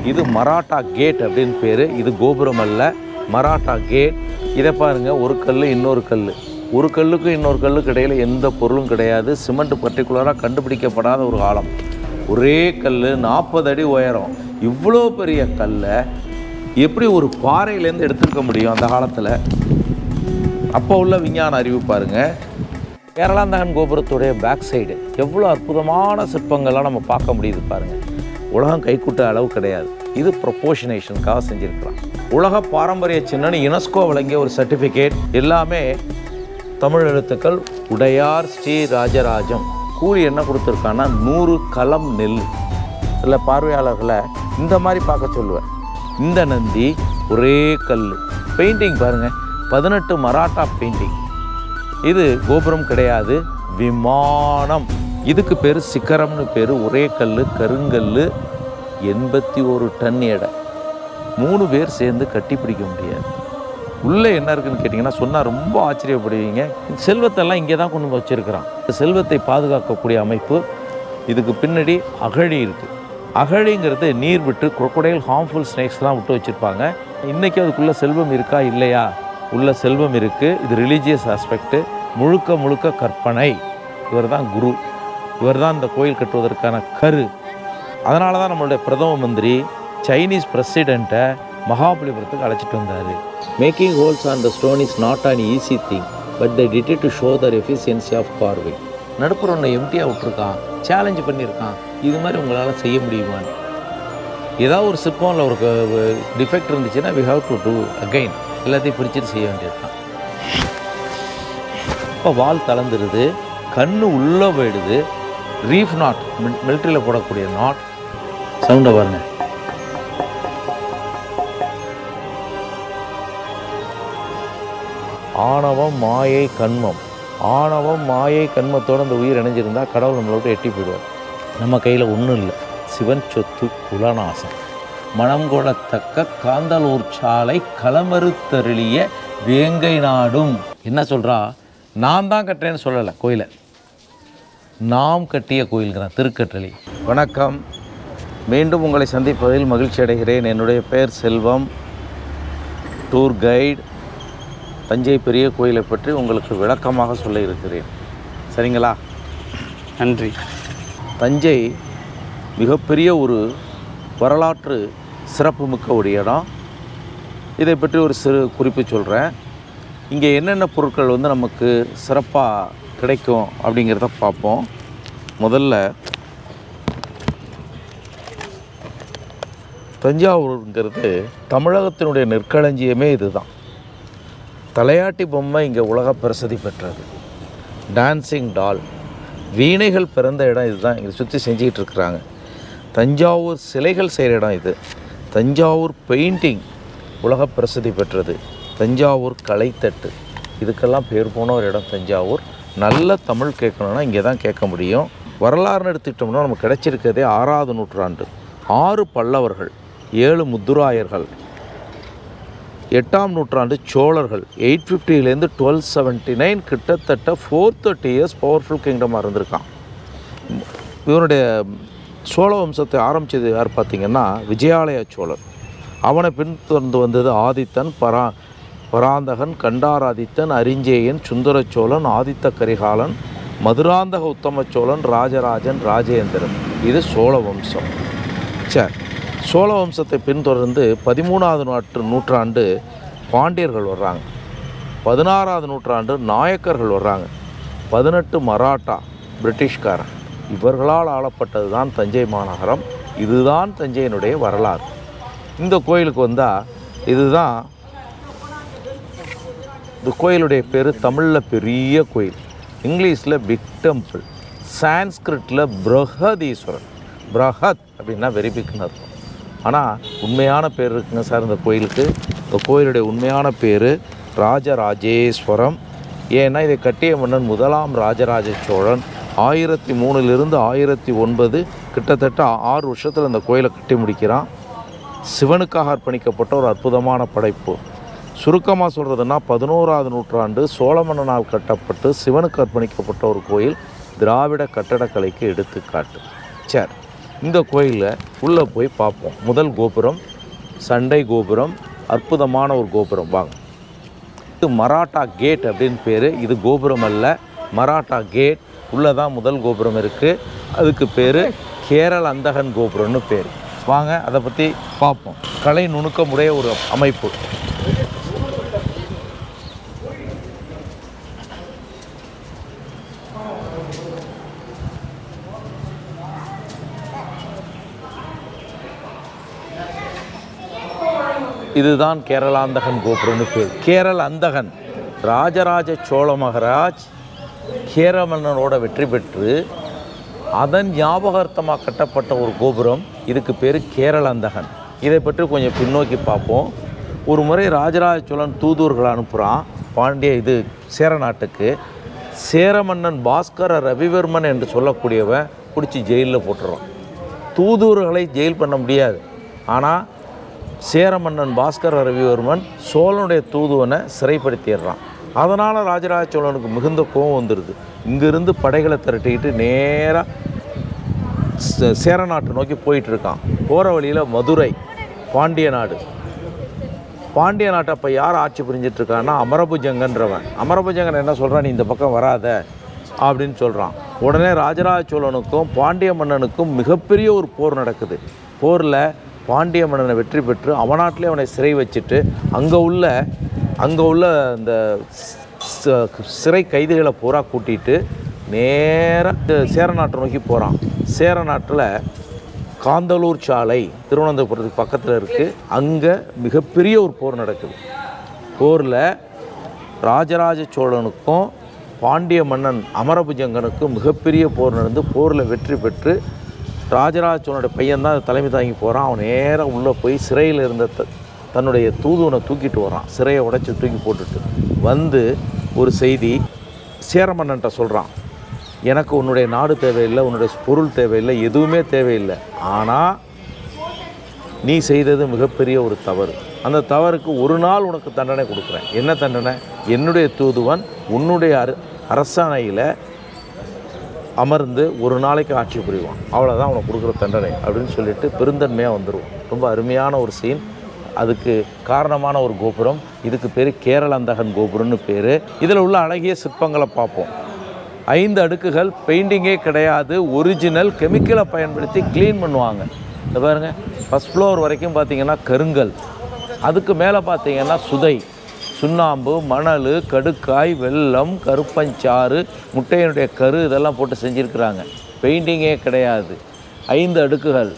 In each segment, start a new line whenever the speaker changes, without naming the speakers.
இது மராட்டா கேட் அப்படின்னு பேர். இது கோபுரம் அல்ல, மராட்டா கேட். இதை பாருங்கள், ஒரு கல் இன்னொரு கல், ஒரு கல்லுக்கும் இன்னொரு கல்லுக்கு இடையில் எந்த பொருளும் கிடையாது. சிமெண்ட் பர்டிகுலராக கண்டுபிடிக்கப்படாத ஒரு காலம். ஒரே கல் 40 அடி உயரம். இவ்வளோ பெரிய கல்லை எப்படி ஒரு பாறையிலேருந்து எடுத்துருக்க முடியும் அந்த காலத்தில்? அப்போ உள்ள விஞ்ஞான அறிவு பாருங்கள். கேரளாந்தகன் கோபுரத்துடைய பேக் சைடு எவ்வளோ அற்புதமான சிற்பங்கள்லாம் நம்ம பார்க்க முடியுது பாருங்கள். உலகம் கைக்கூட்ட அளவு கிடையாது. இது ப்ரொபோஷனேஷனுக்காக செஞ்சுருக்கலாம். உலக பாரம்பரிய சின்னன்னு யுனெஸ்கோ வழங்கிய ஒரு சர்டிஃபிகேட். எல்லாமே தமிழ் எழுத்துக்கள். உடையார் ஸ்ரீ ராஜராஜம். கூலி என்ன கொடுத்துருக்கான்னா 100 கலம் நெல். இல்லை பார்வையாளர்களை இந்த மாதிரி பார்க்க சொல்லுவேன். இந்த நந்தி ஒரே கல். பெயிண்டிங் பாருங்கள், 18 மராட்டா பெயிண்டிங். இது கோபுரம் கிடையாது, விமானம். இதுக்கு பேர் சிக்கரம்னு பேர். ஒரே கல், கருங்கல், 81 டன் எடை. 3 பேர் சேர்ந்து கட்டி பிடிக்க முடியாது. உள்ளே என்ன இருக்குதுன்னு கேட்டிங்கன்னா சொன்னால் ரொம்ப ஆச்சரியப்படுவீங்க. செல்வத்தெல்லாம் இங்கே தான் கொண்டு வச்சுருக்கிறான். செல்வத்தை பாதுகாக்கக்கூடிய அமைப்பு. இதுக்கு பின்னாடி அகழி இருக்குது. அகழிங்கிறது நீர் விட்டு குரோக்கடைல் ஹார்ம்ஃபுல் ஸ்னேக்ஸ்லாம் விட்டு வச்சுருப்பாங்க. இன்றைக்கி அதுக்குள்ளே செல்வம் இருக்கா இல்லையா? உள்ள செல்வம் இருக்குது. இது ரிலீஜியஸ் ஆஸ்பெக்ட்டு. முழுக்க முழுக்க கற்பனை. இவர் தான் குரு. இவர் தான் இந்த கோயில் கட்டுவதற்கான கரு. அதனால தான் நம்மளுடைய பிரதம மந்திரி சைனீஸ் பிரசிடெண்ட்டை மகாபலிபுரத்துக்கு அழைச்சிட்டு வந்தார். Making holes on the stone is not an easy thing, but they did it to show the efficiency of carving. நடுப்புற ஒன்று எம்டியாக விட்டுருக்கான், சேலஞ்சு பண்ணியிருக்கான். இது மாதிரி உங்களால் செய்ய முடியுமான்னு. ஏதாவது ஒரு சிற்பம்ல ஒரு டிஃபெக்ட் இருந்துச்சுன்னா we have to do again. எல்லாத்தையும் பிடிச்சிட்டு செய்ய வேண்டியதுதான். இப்போ வால் தளர்ந்துடுது, கண்ணு உள்ளே போயிடுது. ரீஃப் நாட், மிலிட்ரியில் போடக்கூடிய நாட். சவுண்டை பாருங்க. ஆணவம் மாயை கண்மம். ஆணவம் மாயை கண்மத்தோடு அந்த உயிர் இணைஞ்சிருந்தால் கடவுள் நம்மளோட எட்டி போயிடுவார். நம்ம கையில் ஒன்றும் இல்லை. சிவன் சொத்து குலநாசம். மனம் கொள்ளத்தக்க காந்தலூர் சாலை களமறுத்தருளிய வேங்கை நாடும். என்ன சொல்கிறா? நான் தான் கட்டுறேன்னு சொல்லலை கோயிலை, நாம் கட்டிய கோயில்கிறான் திருக்கற்றளி. வணக்கம், மீண்டும் உங்களை சந்திப்பதில் மகிழ்ச்சி அடைகிறேன். என்னுடைய பெயர் செல்வம், டூர் கைடு. தஞ்சை பெரிய கோயிலை பற்றி உங்களுக்கு விளக்கமாக சொல்ல இருக்கிறேன். சரிங்களா?
நன்றி.
தஞ்சை மிகப்பெரிய ஒரு வரலாற்று சிறப்புமிக்க ஒரு இடம். இதை பற்றி ஒரு சிறு குறிப்பு சொல்கிறேன். இங்கே என்னென்ன பொருட்கள் நமக்கு சிறப்பாக கிடைக்கும் அப்படிங்கிறத பார்ப்போம். முதல்ல தஞ்சாவூருங்கிறது தமிழகத்தினுடைய நெற்களஞ்சியமே இதுதான். தலையாட்டி பொம்மை இங்கே உலக பிரசித்தி பெற்றது. டான்சிங் டால், வீணைகள் பிறந்த இடம் இதுதான். இங்கே சுற்றி செஞ்சிக்கிட்டு இருக்கிறாங்க. தஞ்சாவூர் சிலைகள் செய்கிற இடம் இது. தஞ்சாவூர் பெயிண்டிங் உலக பிரசித்தி பெற்றது. தஞ்சாவூர் கலைத்தட்டு, இதுக்கெல்லாம் பேர் போன ஒரு இடம் தஞ்சாவூர். நல்ல தமிழ் கேட்கணுன்னா இங்கே தான் கேட்க முடியும். வரலாறுன்னு எடுத்துக்கிட்டோம்னா நமக்கு கிடைச்சிருக்கிறதே 6ஆவது நூற்றாண்டு. 6 பல்லவர்கள், 7 முத்துராயர்கள், 8ஆம் நூற்றாண்டு சோழர்கள். 850லேருந்து 1279 கிட்டத்தட்ட 430 இயர்ஸ் பவர்ஃபுல் கிங்டமாக இருந்திருக்கான். இவனுடைய சோழ வம்சத்தை ஆரம்பித்தது யார் பார்த்திங்கன்னா விஜயாலய சோழர். அவனை பின்தொடர்ந்து வந்தது ஆதித்தன், பராந்தகன், கண்டாராதித்தன், அரிஞ்சேயன், சுந்தர சோழன், ஆதித்த கரிகாலன், மதுராந்தக உத்தம சோழன், ராஜராஜன், ராஜேந்திரன். இது சோழ வம்சம். சரி, சோழ வம்சத்தை பின்தொடர்ந்து 13ஆவது நூற்றாண்டு பாண்டியர்கள் வர்றாங்க. 16ஆவது நூற்றாண்டு நாயக்கர்கள் வர்றாங்க. 18 மராட்டா பிரிட்டிஷ்காரன். இவர்களால் ஆளப்பட்டது தான் தஞ்சை மாநகரம். இதுதான் தஞ்சையினுடைய வரலாறு. இந்த கோயிலுக்கு வந்தால் இதுதான் இந்த கோயிலுடைய பேர். தமிழில் பெரிய கோயில், இங்கிலீஷில் பிக் டெம்பிள், சான்ஸ்கிரிட்டில் பிரஹதீஸ்வரர். பிரஹத் அப்படின்னா வெரி பிக்னு அர்த்தம். ஆனால் உண்மையான பேர் இருக்குங்க சார் இந்த கோயிலுக்கு. இந்த கோயிலுடைய உண்மையான பேர் ராஜராஜேஸ்வரம். ஏன்னா இதை கட்டிய மன்னன் 1ஆம் ராஜராஜ சோழன் 1003லிருந்து 1009, கிட்டத்தட்ட 6 வருஷத்தில் இந்த கோயிலை கட்டி முடிக்கிறான். சிவனுக்காக அர்ப்பணிக்கப்பட்ட ஒரு அற்புதமான படைப்பு. சுருக்கமாக சொல்கிறதுனா 11ஆவது நூற்றாண்டு சோழ மன்னனால் கட்டப்பட்டு சிவனுக்கு அர்ப்பணிக்கப்பட்ட ஒரு கோயில். திராவிட கட்டடக்கலைக்கு எடுத்துக்காட்டு. சரி, இந்த கோயிலில் உள்ளே போய் பார்ப்போம். முதல் கோபுரம் சண்டை கோபுரம், அற்புதமான ஒரு கோபுரம். வாங்க. இது மராட்டா கேட் அப்படின்னு பேர். இது கோபுரம் அல்ல, மராட்டா கேட். உள்ளே தான் முதல் கோபுரம் இருக்குது. அதுக்கு பேர் கேரள அந்தகன் கோபுரம்னு பேர். வாங்க அதை பற்றி பார்ப்போம். கலை நுணுக்கமுடைய ஒரு அமைப்பு. இதுதான் கேரளாந்தகன் கோபுரம்னு பேர். கேரள அந்தகன் ராஜராஜ சோழ மகாராஜ் கேரள மன்னனோட வெற்றி பெற்று அதன் ஞாபகார்த்தமாக கட்டப்பட்ட ஒரு கோபுரம். இதுக்கு பேர் கேரள அந்தகன். இதை பற்றி கொஞ்சம் பின்னோக்கி பார்ப்போம். ஒரு முறை ராஜராஜ சோழன் தூதுவர்களை அனுப்புகிறான் சேர நாட்டுக்கு. சேர மன்னன் பாஸ்கர ரவிவர்மன் என்று சொல்லக்கூடியவன் பிடிச்சி ஜெயிலில் போட்டுறான். தூதுவர்களை ஜெயில் பண்ண முடியாது. ஆனால் சேர மன்னன் பாஸ்கர ரவிவர்மன் சோழனுடைய தூதுவனை சிறைப்படுத்திடுறான். அதனால் ராஜராஜ சோழனுக்கு மிகுந்த கோபம் வந்துடுது. இங்கிருந்து படைகளை திரட்டிக்கிட்டு நேராக சேர நாட்டை நோக்கி போயிட்டுருக்கான். போகிற வழியில் மதுரை, பாண்டிய நாடு. பாண்டிய நாட்டை அப்போ யார் ஆட்சி புரிஞ்சிட்ருக்கான்னா அமரபுஜங்கன்றவன். அமரபுஜங்கன் என்ன சொல்கிறான், நீ இந்த பக்கம் வராத அப்படின்னு சொல்கிறான். உடனே ராஜராஜ சோழனுக்கும் பாண்டிய மன்னனுக்கும் மிகப்பெரிய ஒரு போர் நடக்குது. போரில் பாண்டிய மன்னனை வெற்றி பெற்று அவனாட்டிலே அவனை சிறை வச்சுட்டு அங்கே உள்ள இந்த சிறை கைதிகளை பூரா கூட்டிகிட்டு நேராக சேர நாட்டை நோக்கி போகிறான். சேர நாட்டில் காந்தலூர் சாலை திருவனந்தபுரத்துக்கு பக்கத்தில் இருக்குது. அங்கே மிகப்பெரிய ஒரு போர் நடக்குது. போரில் ராஜராஜ சோழனுக்கும் பாண்டிய மன்னன் அமரபுஜங்கனுக்கும் மிகப்பெரிய போர் நடந்து போரில் வெற்றி பெற்று ராஜராஜ சோழனுடைய பையன் தான் தலைமை தாங்கி போகிறான். அவன் நேராக உள்ளே போய் சிறையில் இருந்த தன்னுடைய தூதுவனை தூக்கிட்டு வரான். சிறையை உடைச்சி தூக்கி போட்டுட்டு வந்து ஒரு செய்தி சேர மன்னன்ட்ட சொல்கிறான். எனக்கு உன்னுடைய நாடு தேவையில்லை, உன்னுடைய பொருள் தேவையில்லை, எதுவுமே தேவையில்லை. ஆனால் நீ செய்தது மிகப்பெரிய ஒரு தவறு. அந்த தவறுக்கு ஒரு நாள் உனக்கு தண்டனை கொடுக்குறேன். என்ன தண்டனை? என்னுடைய தூதுவன் உன்னுடைய அரசாணையில் அமர்ந்து ஒரு நாளைக்கு ஆட்சி புரிவான். அவ்வளோதான் உனக்கு கொடுக்குற தண்டனை அப்படின்னு சொல்லிட்டு பெருந்தன்மையாக வந்துடுவான். ரொம்ப அருமையான ஒரு சீன். அதுக்கு காரணமான ஒரு கோபுரம். இதுக்கு பேர் கேரள அந்தகன் கோபுரம்னு பேர். இதில் உள்ள அழகிய சிற்பங்களை பார்ப்போம். 5 அடுக்குகள், பெயிண்டிங்கே கிடையாது, ஒரிஜினல் கெமிக்கலை பயன்படுத்தி க்ளீன் பண்ணுவாங்க. இந்த பாருங்கள், ஃபஸ்ட் ஃப்ளோர் வரைக்கும் பார்த்திங்கன்னா கருங்கல், அதுக்கு மேலே பார்த்திங்கன்னா சுதை, சுண்ணாம்பு, மணல், கடுக்காய், வெல்லம், கருப்பஞ்சாறு, முட்டையினுடைய கரு இதெல்லாம் போட்டு செஞ்சுருக்கிறாங்க. பெயிண்டிங்கே கிடையாது. 5 அடுக்குகள்.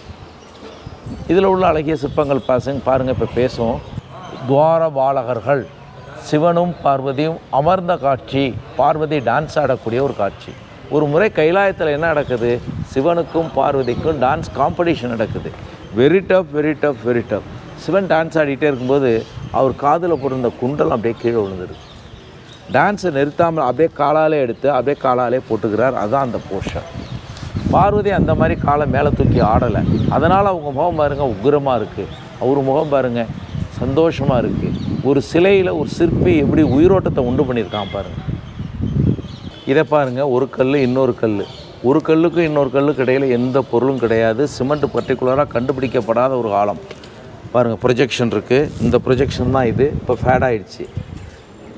இதில் உள்ள அழகிய சிற்பங்கள் பாருங்கள். இப்போ பேசுவோம். துவார பாலகர்கள், சிவனும் பார்வதியும் அமர்ந்த காட்சி. பார்வதி டான்ஸ் ஆடக்கூடிய ஒரு காட்சி. ஒரு முறை கைலாயத்தில் என்ன நடக்குது, சிவனுக்கும் பார்வதிக்கும் டான்ஸ் காம்படிஷன் நடக்குது. Very tough, very tough, very tough. Shiva dance ஆடிட்டே இருக்கும்போது அவர் காதில் போட்டிருந்த குண்டலம் அப்படியே கீழே விழுந்துருது. டான்ஸை நிறுத்தாமல் அப்படியே காலாலே எடுத்து அப்படியே காலாலே போட்டுக்கிறார். அதுதான் அந்த போர்ஷன். பார்வதி அந்த மாதிரி காலை மேலே தூக்கி ஆடலை. அதனால் அவங்க முகம் பாருங்கள் உக்கிரமாக இருக்குது. அவர் முகம் பாருங்கள் சந்தோஷமாக இருக்குது. ஒரு சிலையில் ஒரு சிற்பி எப்படி உயிரோட்டத்தை உண்டு பண்ணியிருக்கான் பாருங்கள். இதை பாருங்கள், ஒரு கல் இன்னொரு கல், ஒரு கல்லுக்கும் இன்னொரு கல்லுக்கு இடையில் எந்த பொருளும் கிடையாது. சிமெண்ட் பர்டிகுலராக கண்டுபிடிக்கப்படாத ஒரு காலம். பாருங்கள், ப்ரொஜெக்ஷன் இருக்குது. இந்த ப்ரொஜெக்ஷன் தான் இது. இப்போ ஃபேட் ஆகிடுச்சு.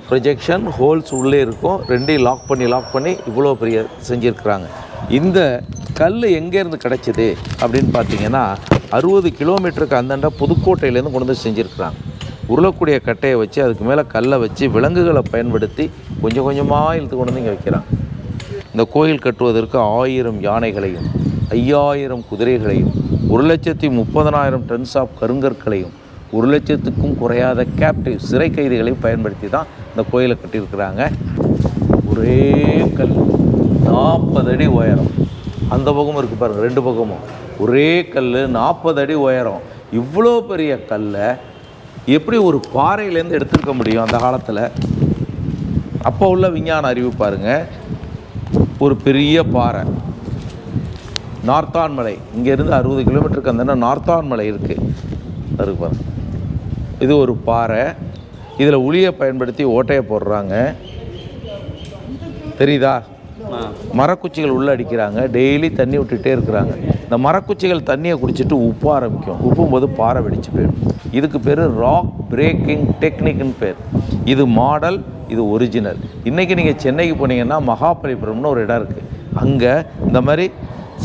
ப்ரொஜெக்ஷன் ஹோல்ஸ் உள்ளே இருக்கும். ரெண்டையும் லாக் பண்ணி இவ்வளோ பெரிய செஞ்சுருக்குறாங்க. இந்த கல் எங்கேருந்து கிடச்சிது அப்படின்னு பார்த்தீங்கன்னா 60 கிலோமீட்டருக்கு அந்தாண்ட புதுக்கோட்டையிலேருந்து கொண்டு வந்து செஞ்சுருக்குறாங்க. உருளக்கூடிய கட்டையை வச்சு அதுக்கு மேலே கல்லை வச்சு விலங்குகளை பயன்படுத்தி கொஞ்சம் கொஞ்சமாக இழுத்து கொண்டு வந்து இங்கே வைக்கிறாங்க. இந்த கோயில் கட்டுவதற்கு 1000 யானைகளையும் 5000 குதிரைகளையும் 1,30,000 டன்ஸ் ஆஃப் கருங்கற்களையும் 1,00,000க்கும் குறையாத கேப்டிவ் சிறை கைதிகளையும் பயன்படுத்தி தான் இந்த கோயிலை கட்டியிருக்கிறாங்க. ஒரே கல் 40 அடி உயரம். அந்த பக்கமும் இருக்குது பாருங்கள், 2 பக்கமும் ஒரே கல் 40 அடி உயரம். இவ்வளோ பெரிய கல்லை எப்படி ஒரு பாறையிலேருந்து எடுத்துருக்க முடியும் அந்த காலத்தில்? அப்போ உள்ள விஞ்ஞான அறிவு பாருங்கள். ஒரு பெரிய பாறை, நார்த்தான் மலை, இங்கேருந்து 60 கிலோமீட்டருக்கு அந்த நார்த்தான் மலை இருக்குது. அதுக்கு பாருங்கள், இது ஒரு பாறை. இதில் உளியை பயன்படுத்தி ஓட்டையை போடுறாங்க. தெரியுதா? மரக்குச்சிகள் உள்ளே அடிக்கிறாங்க, டெய்லி தண்ணி விட்டுகிட்டே இருக்கிறாங்க. இந்த மரக்குச்சிகள் தண்ணியை குடிச்சிட்டு உப்பு ஆரம்பிக்கும், உப்பும் போது பாறை வெடிச்சு போயிடும். இதுக்கு பேர் ராக் பிரேக்கிங் டெக்னிக்னு பேர். இது மாடல், இது ஒரிஜினல். இன்றைக்கி நீங்கள் சென்னைக்கு போனீங்கன்னா மகாபலிபுரம்னு ஒரு இடம் இருக்குது. அங்கே இந்த மாதிரி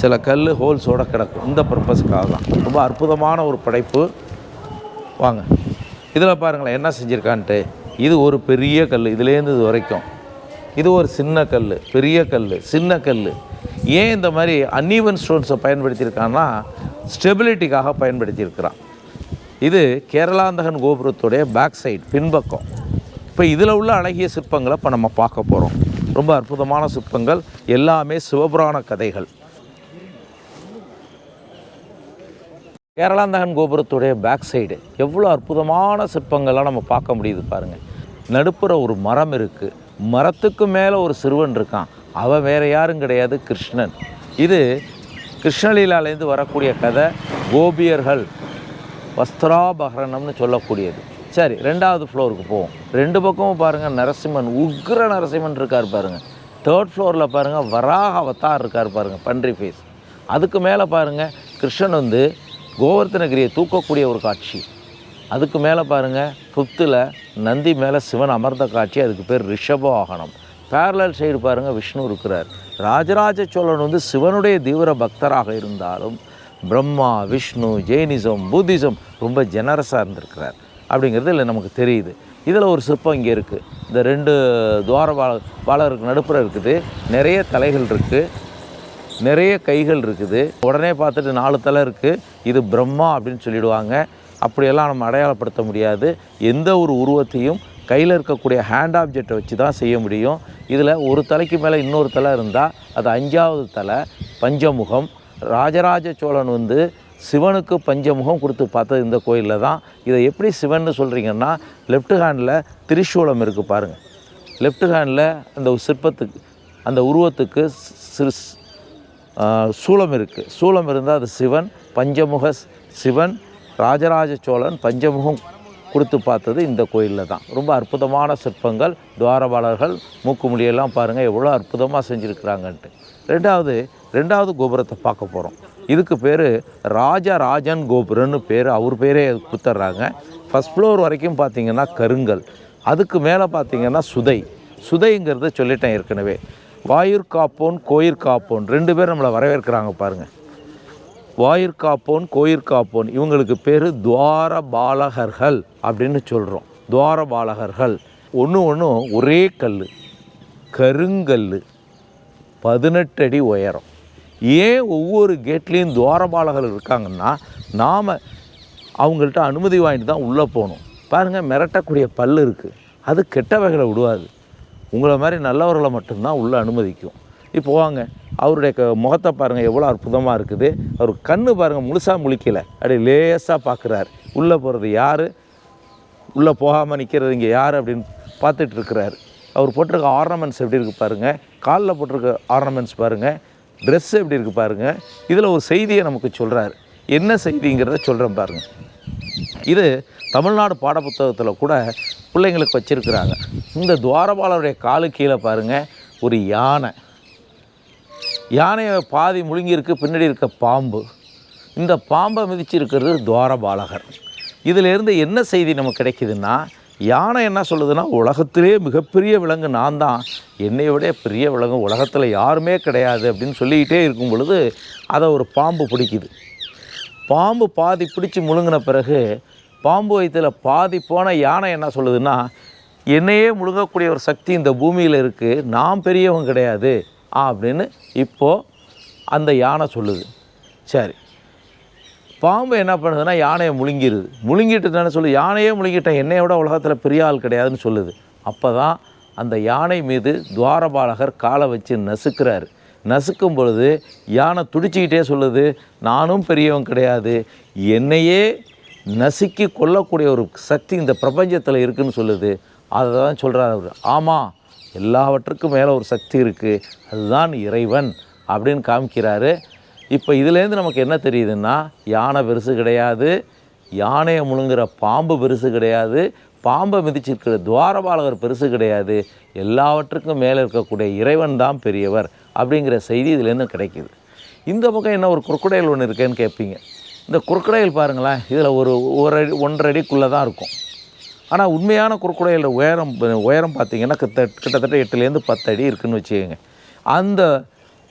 சில கல் ஹோல்ஸோடு கிடக்கும். இந்த பர்பஸ்க்காக தான். ரொம்ப அற்புதமான ஒரு படைப்பு. வாங்க, இதில் பாருங்களேன் என்ன செஞ்சுருக்கான்ட்டு. இது ஒரு பெரிய கல், இதுலேருந்து இது வரைக்கும். இது ஒரு சின்ன கல், பெரிய கல், சின்ன கல். ஏன் இந்த மாதிரி அன்ஈவன் ஸ்டோன்ஸை பயன்படுத்தியிருக்கான்னா ஸ்டெபிலிட்டிக்காக பயன்படுத்தியிருக்கிறான். இது கேரளாந்தகன் கோபுரத்துடைய பேக் சைடு, பின்பக்கம். இப்போ இதில் உள்ள அழகிய சிற்பங்களை இப்போ நம்ம பார்க்க போகிறோம். ரொம்ப அற்புதமான சிற்பங்கள், எல்லாமே சிவபுராண கதைகள். கேரளாந்தகன் கோபுரத்துடைய பேக் சைடு எவ்வளோ அற்புதமான சிற்பங்கள்லாம் நம்ம பார்க்க முடியுது பாருங்கள். நடுப்புற ஒரு மரம் இருக்குது, மரத்துக்கு மேலே ஒரு சிறுவன் இருக்கான். அவன் வேறு யாரும் கிடையாது, கிருஷ்ணன். இது கிருஷ்ணலீலாலேருந்து வரக்கூடிய கதை. கோபியர்கள் வஸ்திராபகரணம்னு சொல்லக்கூடியது. சரி, 2வது ஃப்ளோருக்கு போவோம். 2 பக்கமும் பாருங்கள் நரசிம்மன், உக்ர நரசிம்மன் இருக்கார் பாருங்கள். 3rd ஃப்ளோரில் பாருங்கள் வராக அவதார் இருக்கார் பாருங்கள், பன்றி ஃபேஸ். அதுக்கு மேலே பாருங்கள் கிருஷ்ணன் வந்து கோவர்த்தனகிரியை தூக்கக்கூடிய ஒரு காட்சி. அதுக்கு மேலே பாருங்கள் 5th நந்தி மேலே சிவன் அமர்ந்த காட்சி. அதுக்கு பேர் ரிஷப வாகனம். பேரலல் சைடு பாருங்கள் விஷ்ணு இருக்கிறார். ராஜராஜ சோழன் வந்து சிவனுடைய தீவிர பக்தராக இருந்தாலும் பிரம்மா, விஷ்ணு, ஜெயினிசம், புத்திசம் ரொம்ப ஜெனரஸாக இருந்திருக்கிறார் அப்படிங்கிறது இல்லை நமக்கு தெரியுது. இதில் ஒரு சிற்பம் இங்கே இருக்குது. இந்த 2 துவாரபாலருக்கு நடுப்புற இருக்குது. நிறைய தலைகள் இருக்குது, நிறைய கைகள் இருக்குது. உடனே பார்த்துட்டு 4 தலை இருக்குது, இது பிரம்மா அப்படின்னு சொல்லிடுவாங்க. அப்படியெல்லாம் நம்ம அடையாளப்படுத்த முடியாது. எந்த ஒரு உருவத்தையும் கையில் இருக்கக்கூடிய ஹேண்ட் ஆப்ஜெக்டை வச்சு தான் செய்ய முடியும். இதில் ஒரு தலைக்கு மேலே இன்னொரு தலை இருந்தால் அது 5வது தலை, பஞ்சமுகம். ராஜராஜ சோழன் வந்து சிவனுக்கு பஞ்சமுகம் கொடுத்து பார்த்தது இந்த கோயிலில் தான். இதை எப்படி சிவன்னு சொல்கிறீங்கன்னா, லெஃப்ட் ஹேண்டில் திரிசூலம் இருக்குது பாருங்கள். லெஃப்ட் ஹேண்டில் அந்த சிற்பத்துக்கு, அந்த உருவத்துக்கு சூலம் இருக்குது. சூலம் இருந்தால் அது சிவன், பஞ்சமுக சிவன். ராஜராஜ சோழன் பஞ்சமுகம் கொடுத்து பார்த்தது இந்த கோயிலில் தான். ரொம்ப அற்புதமான சிற்பங்கள். துவாரபாலர்கள் மூக்குமுடியெல்லாம் பாருங்கள் எவ்வளோ அற்புதமாக செஞ்சுருக்கிறாங்கன்ட்டு. 2வது கோபுரத்தை பார்க்க போகிறோம். இதுக்கு பேர் ராஜராஜன் கோபுரம்னு பேர், அவர் பேரே கொடுத்துட்றாங்க. 1st ஃப்ளோர் வரைக்கும் பார்த்திங்கன்னா கருங்கல். அதுக்கு மேலே பார்த்திங்கன்னா சுதைங்கிறத சொல்லிட்டேன் ஏற்கனவே. வாயிற் காப்போன், கோயிற் காப்போன் 2 பேர் நம்மளை வரவேற்கிறாங்க பாருங்கள். வாயிற் காப்போன், கோயிற் காப்போன், இவங்களுக்கு பேர் துவாரபாலகர்கள் அப்படின்னு சொல்கிறோம். துவாரபாலகர்கள். ஒன்று ஒரே கல், கருங்கல், 18 அடி உயரம். ஏன் ஒவ்வொரு கேட்லேயும் துவாரபாலகர்கள் இருக்காங்கன்னா, நாம் அவங்கள்ட்ட அனுமதி வாங்கிட்டு தான் உள்ளே போகணும். பாருங்கள், மிரட்டக்கூடிய பல் இருக்குது, அது கெட்டவைகளை விடுவாது. உங்களை மாதிரி நல்லவர்களை மட்டும்தான் உள்ளே அனுமதிக்கும். இப்போ வாங்க, அவருடைய முகத்தை பாருங்கள் எவ்வளோ அற்புதமாக இருக்குது. அவர் கண்ணு பாருங்கள் முழுசாக முழிக்கலை, அப்படியே லேசாக பார்க்குறாரு. உள்ளே போகிறது யார், உள்ளே போகாமல் நிற்கிறது இங்கே யார் அப்படின்னு பார்த்துட்ருக்கிறாரு. அவர் போட்டிருக்க ஆர்னமெண்ட்ஸ் எப்படி இருக்குது பாருங்கள். காலில் போட்டிருக்க ஆர்னமெண்ட்ஸ் பாருங்கள். ட்ரெஸ் எப்படி இருக்குது பாருங்கள். இதில் ஒரு செய்தியை நமக்கு சொல்கிறார். என்ன செய்திங்கிறத சொல்கிறேன் பாருங்கள். இது தமிழ்நாடு பாடப்புத்தகத்தில் கூட பிள்ளைங்களுக்கு வச்சுருக்கிறாங்க. இந்த துவாரபாலருடைய காலு கீழே பாருங்கள் ஒரு யானையை பாதி முழுங்கியிருக்கு, பின்னாடி இருக்க பாம்பு. இந்த பாம்பை மிதிச்சிருக்கிறது துவாரபாலகர். இதிலேருந்து என்ன செய்தி நமக்கு கிடைக்குதுன்னா, யானை என்ன சொல்லுதுன்னா, உலகத்திலே மிகப்பெரிய விலங்கு நான் தான், என்னை விட பெரிய விலங்கு உலகத்தில் யாருமே கிடையாது அப்படின்னு சொல்லிக்கிட்டே இருக்கும் பொழுது அதை ஒரு பாம்பு பிடிக்குது. பாம்பு பாதி பிடிச்சி முழுங்கின பிறகு பாம்பு வயிற்றில் பாதி போன யானை என்ன சொல்லுதுன்னா, என்னையே முழுங்கக்கூடிய ஒரு சக்தி இந்த பூமியில் இருக்குது, நான் பெரியவன் கிடையாது அப்படின்னு இப்போது அந்த யானை சொல்லுது. சரி, பாம்பு என்ன பண்ணுதுன்னா யானையை முழுங்கிட்டு தானே சொல்லுது, யானையே முழுங்கிட்டேன், என்னைய விட உலகத்தில் பெரிய ஆள் கிடையாதுன்னு சொல்லுது. அப்போ தான் அந்த யானை மீது துவாரபாலகர் காலை வச்சு நசுக்கிறார். நசுக்கும் பொழுது யானை துடிச்சிக்கிட்டே சொல்லுது, நானும் பெரியவன் கிடையாது, என்னையே நசுக்கி கொல்லக்கூடிய ஒரு சக்தி இந்த பிரபஞ்சத்தில் இருக்குதுன்னு சொல்லுது. அதை தான் சொல்கிறார் அவர். ஆமாம், எல்லாவற்றுக்கும் மேலே ஒரு சக்தி இருக்குது, அதுதான் இறைவன் அப்படின்னு காமிக்கிறாரு. இப்போ இதுலேருந்து நமக்கு என்ன தெரியுதுன்னா, யானை பெருசு கிடையாது, யானையை முழுங்குற பாம்பு பெருசு கிடையாது, பாம்பை மிதிச்சிருக்கிற துவாரபாலகர் பெருசு கிடையாது, எல்லாவற்றுக்கும் மேலே இருக்கக்கூடிய இறைவன் தான் பெரியவர் அப்படிங்கிற செய்தி இதுலேருந்து கிடைக்கிது. இந்த பக்கம் என்ன ஒரு குறுக்கடையில் ஒன்று இருக்கேன்னு கேட்பீங்க. இந்த குறுக்கடையில் பாருங்களேன், இதில் ஒரு 1.5 அடிக்குள்ளே தான் இருக்கும். ஆனால் உண்மையான குறுக்கடையில் உயரம் பார்த்திங்கன்னா கிட்டத்தட்ட 8லேருந்து 10 அடி இருக்குதுன்னு வச்சுக்கோங்க. அந்த